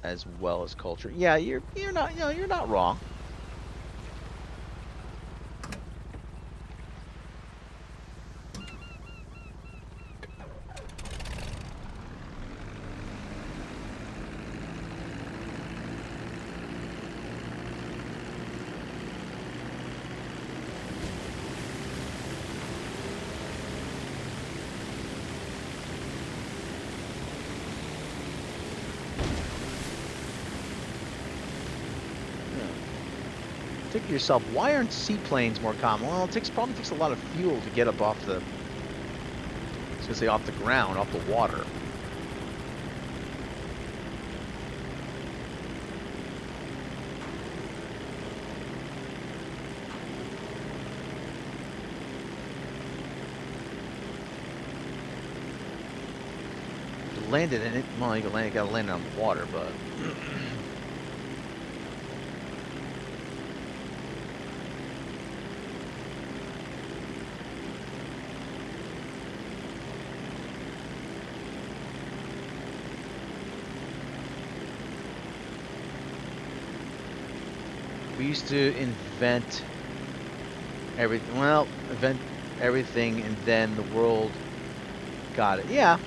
as well as culture. Yeah, you're not you're not wrong. Think to yourself, why aren't seaplanes more common? Well, probably takes a lot of fuel to get up off the, I was gonna say off the ground, off the water. You landed in it, well, you gotta land on the water, but. We used to invent everything. Well, invent everything, and then the world got it. Yeah.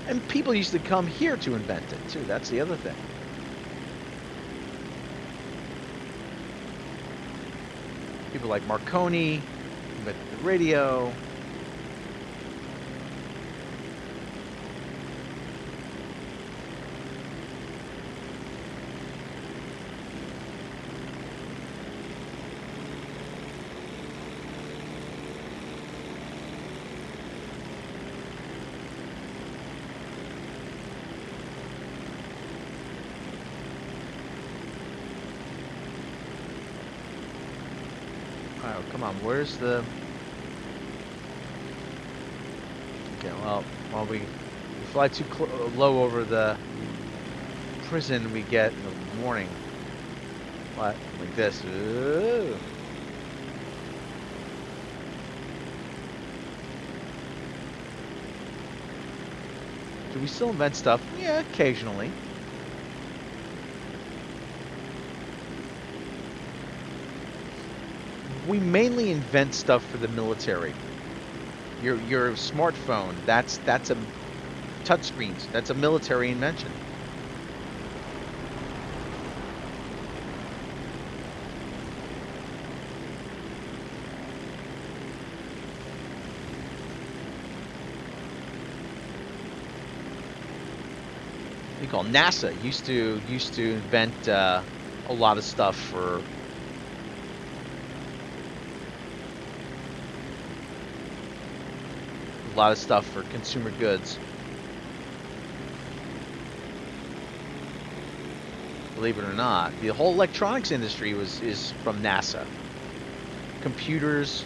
And people used to come here to invent it, too. That's the other thing. People like Marconi invented the radio. Oh, come on, where's the... Okay, well, while we fly too low over the prison we get in the morning. What? Like this. Ooh. Do we still invent stuff? Yeah, occasionally. We mainly invent stuff for the military. Your smartphone, that's a touchscreens. That's a military invention. We call NASA used to invent a lot of stuff for. A lot of stuff for consumer goods. Believe it or not, the whole electronics industry is from NASA. Computers,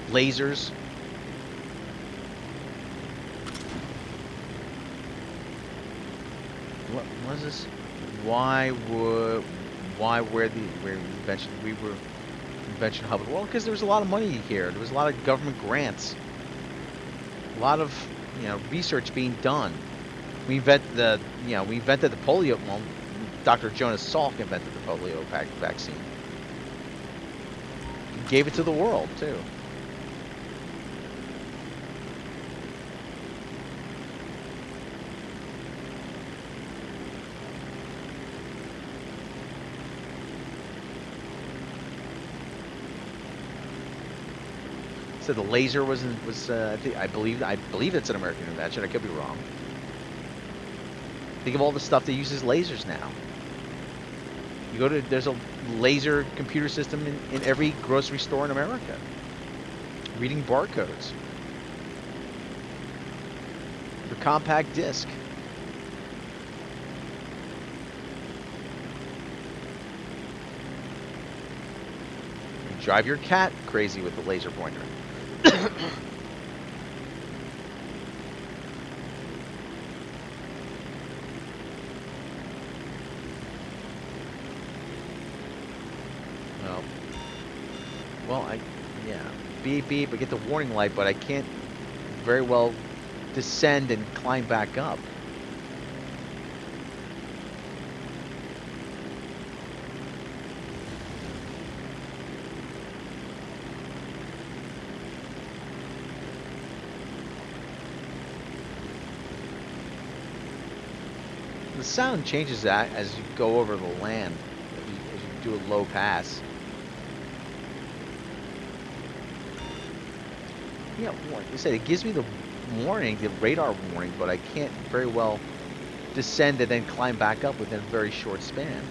lasers. What was this? Where invention hub? Well, because there was a lot of money here. There was a lot of government grants. A lot of, research being done. We invented the polio. Well, Dr. Jonas Salk invented the polio vaccine. He gave it to the world too. So the laser was I believe it's an American invention. I could be wrong. Think of all the stuff that uses lasers now. There's a laser computer system in every grocery store in America. Reading barcodes. The compact disc. drive your cat crazy with the laser pointer. Well, yeah, beep beep. I get the warning light, but I can't very well descend and climb back up. The sound changes that as you go over the land, as you do a low pass. Yeah, like I said, it gives me the warning, the radar warning, but I can't very well descend and then climb back up within a very short span.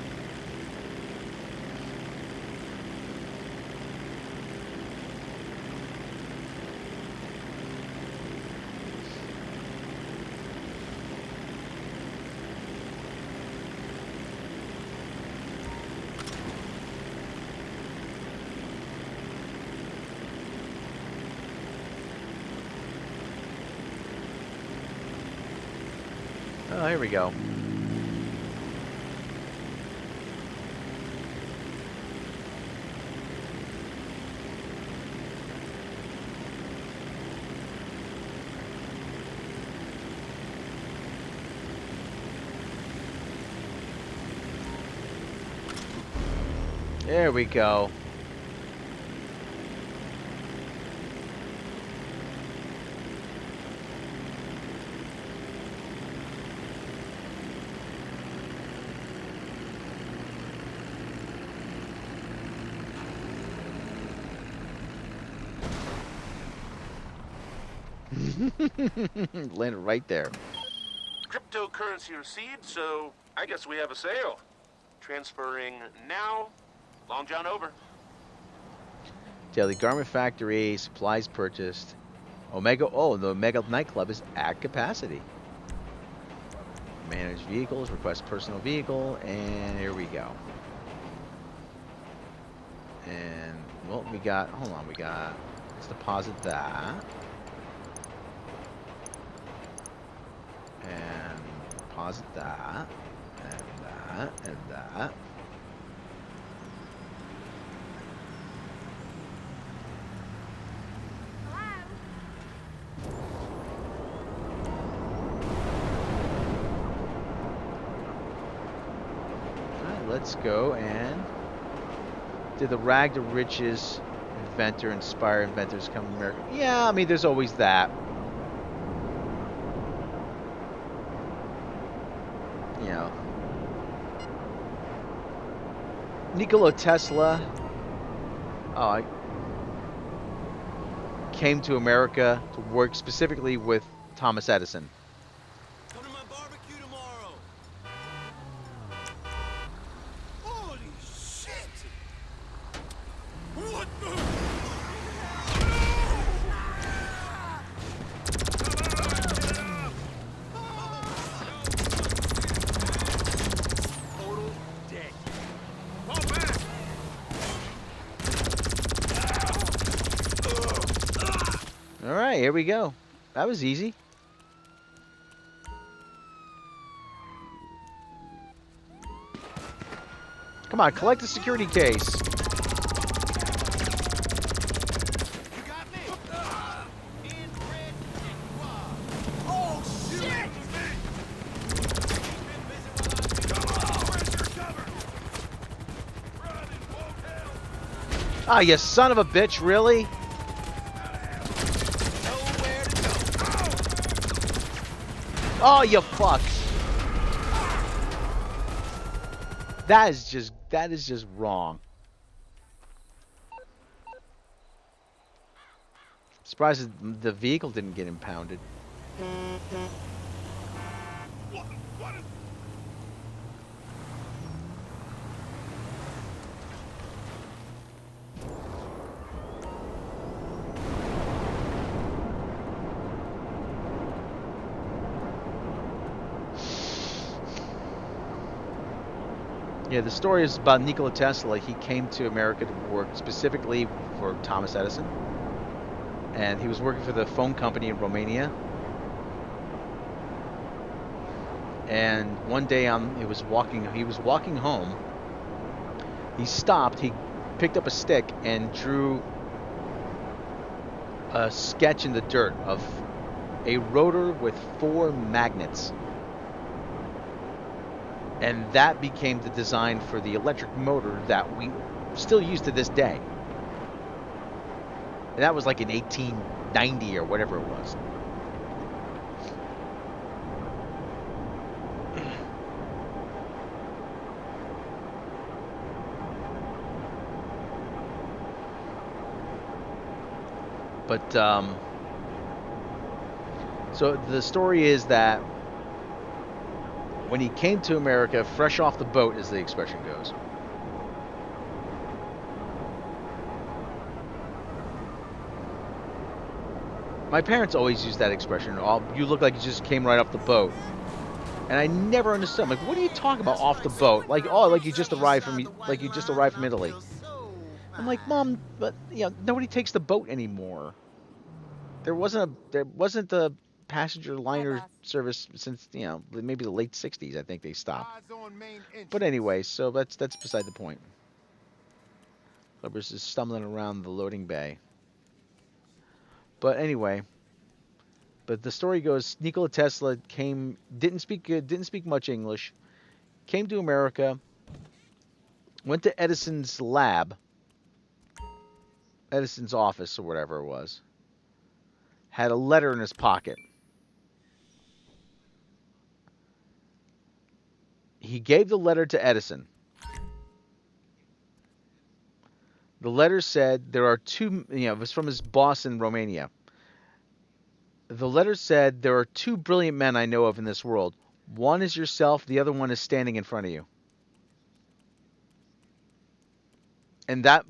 Oh, here we go. There we go. Landed right there. Cryptocurrency received, so I guess we have a sale. Transferring now. Long John over. Daily Garment Factory, supplies purchased. Omega, oh, the Omega nightclub is at capacity. Manage vehicles, request personal vehicle, and here we go. And, well, we got, hold on, let's deposit that. And deposit that, and that, and that. Alright, let's go and did the rag to riches inventor inspire inventors come to America? Yeah, I mean there's always that. You know, Nikola Tesla came to America to work specifically with Thomas Edison. Come to my barbecue tomorrow. Holy shit! What the? Total dead. Fall back. All right, here we go. That was easy. Come on, collect the security case. You got me. In red squad. Oh shit! Where's your cover? Run and won't help. Ah, you son of a bitch, really? Nowhere to go. Oh, you fuck. That is just wrong. Surprised the vehicle didn't get impounded. What is... Yeah, the story is about Nikola Tesla. He came to America to work specifically for Thomas Edison, and he was working for the phone company in Romania. And one day, he was walking home. He stopped. He picked up a stick and drew a sketch in the dirt of a rotor with 4 magnets. And that became the design for the electric motor that we still use to this day. And that was like in 1890 or whatever it was. But so the story is that when he came to America, fresh off the boat, as the expression goes, my parents always use that expression. You look like you just came right off the boat. And I never understood. I'm like, what are you talking about off the boat? Like, oh, like you just arrived from Italy. I'm like, Mom, but nobody takes the boat anymore. There wasn't a passenger liner service since maybe the late '60s. I think they stopped. But anyway, so that's beside the point. Clippers is stumbling around the loading bay. But anyway, but the story goes Nikola Tesla didn't speak much English, came to America, went to Edison's lab, Edison's office or whatever it was, had a letter in his pocket. He gave the letter to Edison. The letter said there are two, it was from his boss in Romania. The letter said there are 2 brilliant men I know of in this world. One is yourself, the other one is standing in front of you. And that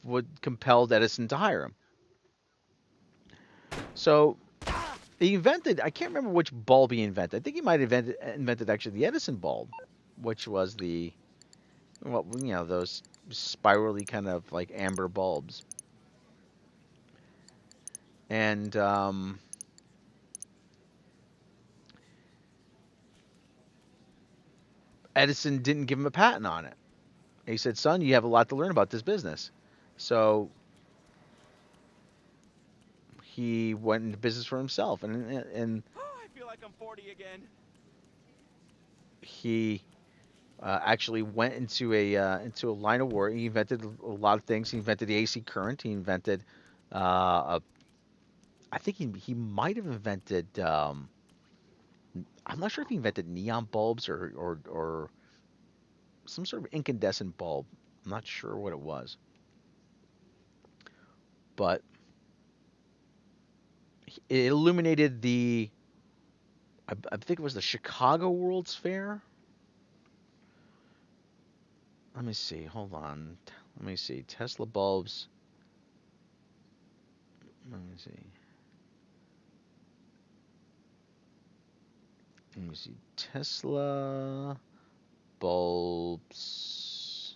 would compel Edison to hire him. So he invented, I can't remember which bulb he invented. I think he might have invented actually the Edison bulb, which was those spirally kind of like amber bulbs. And Edison didn't give him a patent on it. He said, son, you have a lot to learn about this business. So he went into business for himself. And I feel like I'm 40 again. he actually went into a line of work. He invented a lot of things. He invented the AC current. He invented, I think he might have invented. I'm not sure if he invented neon bulbs or some sort of incandescent bulb. I'm not sure what it was, but it illuminated I think it was the Chicago World's Fair. Let me see. Hold on. Let me see. Tesla bulbs. Let me see. Let me see. Tesla bulbs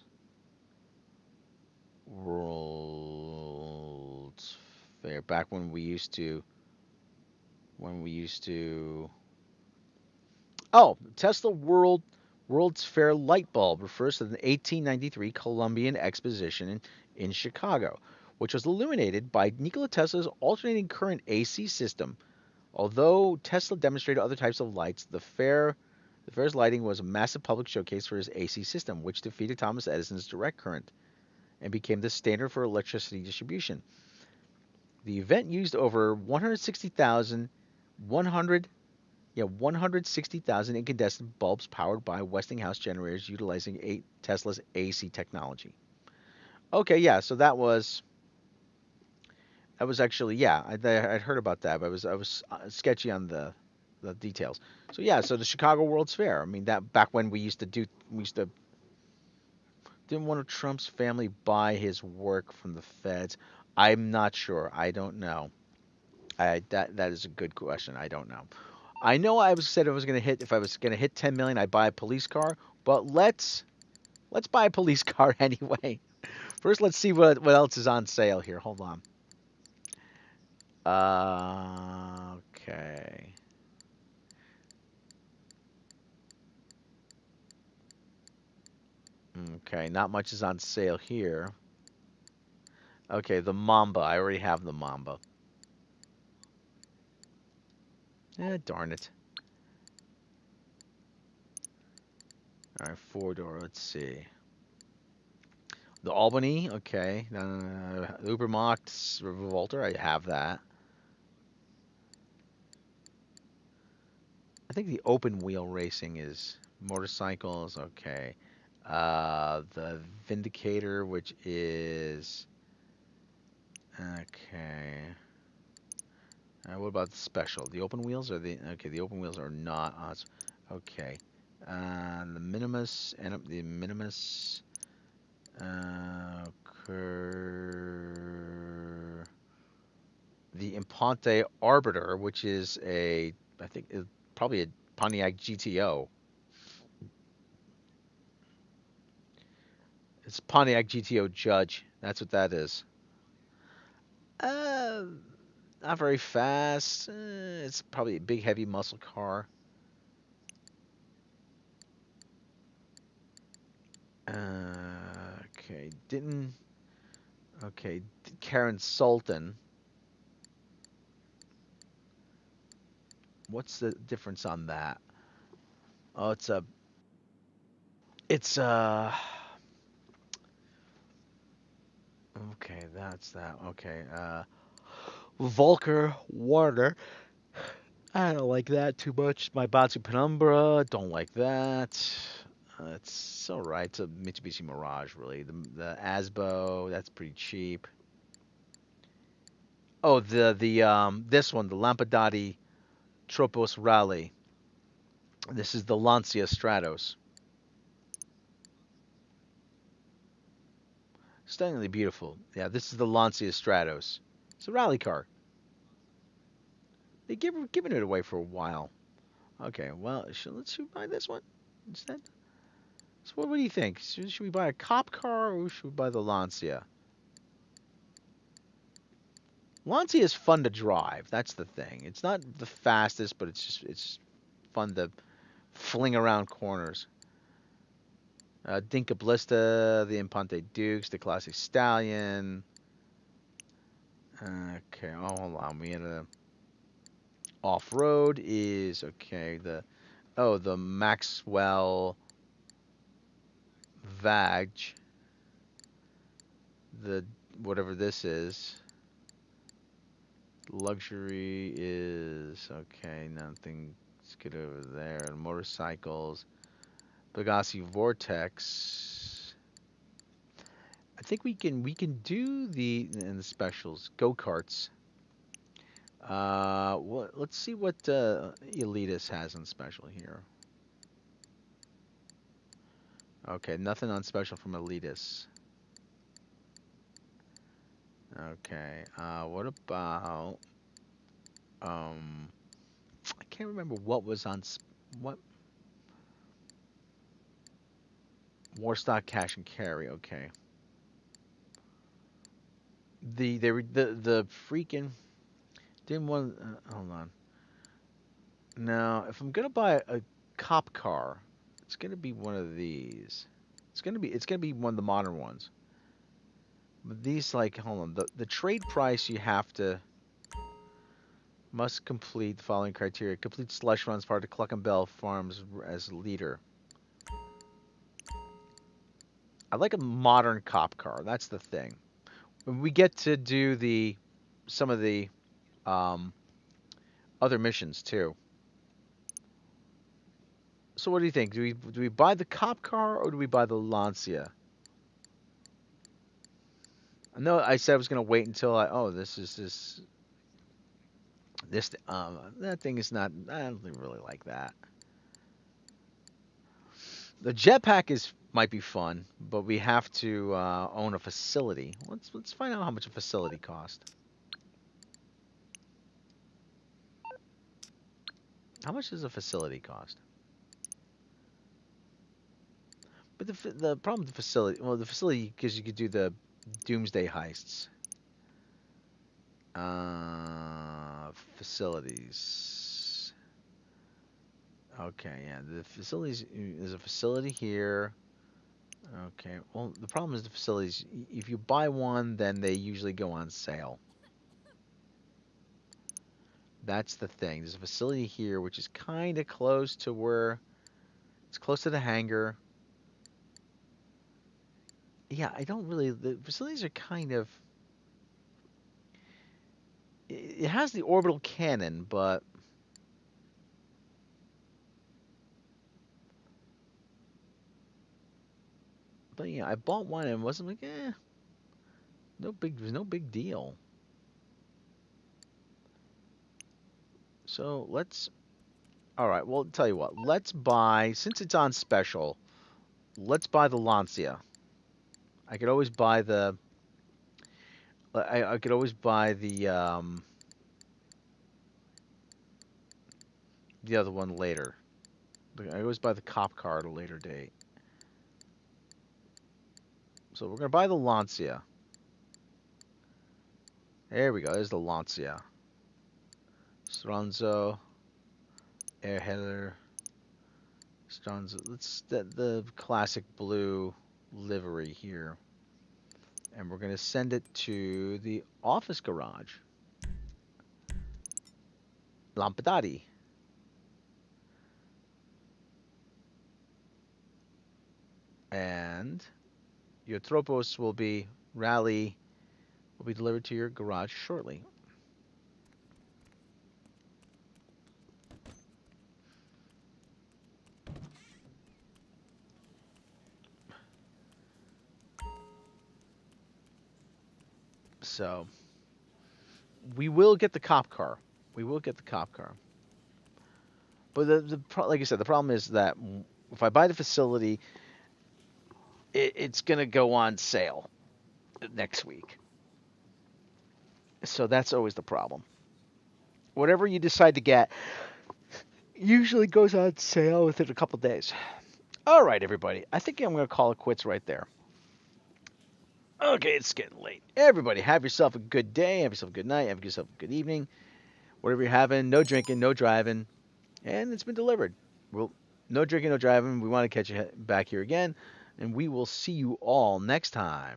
World's Fair. Back when we used to. Oh, Tesla World's Fair light bulb refers to the 1893 Columbian Exposition in Chicago, which was illuminated by Nikola Tesla's alternating current AC system. Although Tesla demonstrated other types of lights, the fair's lighting was a massive public showcase for his AC system, which defeated Thomas Edison's direct current and became the standard for electricity distribution. The event used over 160,000 incandescent bulbs powered by Westinghouse generators utilizing Tesla's AC technology. Okay, yeah, so that was actually, yeah, I'd heard about that, but I was sketchy on the details. So yeah, so the Chicago World's Fair. I mean, that back when we used to didn't one of Trump's family buy his work from the feds? I'm not sure. I don't know. That is a good question. I don't know. I know I was said I was going to hit if I was going to hit 10 million, I'd buy a police car. But let's Let's buy a police car anyway. First, let's see what else is on sale here. Hold on. Okay. Okay, not much is on sale here. Okay, the Mamba. I already have the Mamba. Darn it. All right, four-door. Let's see. The Albany. Okay. Ubermacht Revolter. I have that. I think the open wheel racing is motorcycles. Okay. The Vindicator, which is okay. What about the special? The open wheels are the okay. The open wheels are not us. Okay. The Minimus and the Minimus. The Imponte Arbiter, which is I think, probably a Pontiac GTO. It's Pontiac GTO Judge. That's what that is. Uh, Not very fast. It's probably a big, heavy muscle car. Okay, didn't. Okay, Karen Sultan. What's the difference on that? Oh, it's a. Okay, that's that. Okay, Volker Warner. I don't like that too much. My Batsu Penumbra, don't like that. It's alright. It's a Mitsubishi Mirage, really. The Asbo, that's pretty cheap. Oh, the this one, the Lampadati Tropos Rally. This is the Lancia Stratos. Stunningly beautiful. Yeah, this is the Lancia Stratos. It's a rally car. Giving it away for a while. Okay, well, let's buy this one instead. So what do you think? Should we buy a cop car or should we buy the Lancia? Lancia is fun to drive. That's the thing. It's not the fastest, but it's fun to fling around corners. Dinka Blista, the Impante Dukes, the Classic Stallion. Okay, oh, hold on. We had a off-road is okay. The Maxwell Vag, the whatever this is. Luxury is okay. Nothing. Let's get over there. Motorcycles. Pegassi Vortex. I think we can do the specials. Go-karts. Let's see what Elitist has on special here. Okay, nothing on special from Elitist. Okay. What about I can't remember what was on what Warstock Cash and Carry. Okay. The freaking didn't want. Hold on. Now, if I'm gonna buy a cop car, it's gonna be one of these. It's gonna be one of the modern ones. But these, like, hold on. The trade price you have to must complete the following criteria: complete slush runs part of Cluckenbell Farms as leader. I like a modern cop car. That's the thing. When we get to do some of the um, other missions too. So what do you think? Do we buy the cop car or do we buy the Lancia? I know I said I was gonna wait until that thing is not. I don't really like that. The jetpack might be fun, but we have to own a facility. Let's find out how much a facility costs. How much does a facility cost? But the problem with the facility, well, the facility, because you could do the doomsday heists. Facilities. Okay, yeah, the facilities. There's a facility here. Okay, well, the problem is the facilities. If you buy one, then they usually go on sale. That's the thing. There's a facility here which is kind of close to where it's close to the hangar. Yeah, I don't really. The facilities are kind of. It has the orbital cannon, but yeah, I bought one and wasn't like, it was no big deal. So let's. All right, well, tell you what. Let's buy since it's on special. Let's buy the Lancia. I could always buy the. I could always buy the other one later. I always buy the cop car at a later date. So we're gonna buy the Lancia. There we go. There's the Lancia. Stronzo, Airheader, Stronzo. Let's the classic blue livery here, and we're gonna send it to the office garage. Lampadati. And your Tropos will be delivered to your garage shortly. So we will get the cop car. We will get the cop car. But like I said, the problem is that if I buy the facility, it's gonna go on sale next week. So that's always the problem. Whatever you decide to get usually goes on sale within a couple days. All right, everybody. I think I'm going to call it quits right there. Okay, it's getting late. Everybody, have yourself a good day. Have yourself a good night. Have yourself a good evening. Whatever you're having, no drinking, no driving. And it's been delivered. Well, no drinking, no driving. We want to catch you back here again. And we will see you all next time.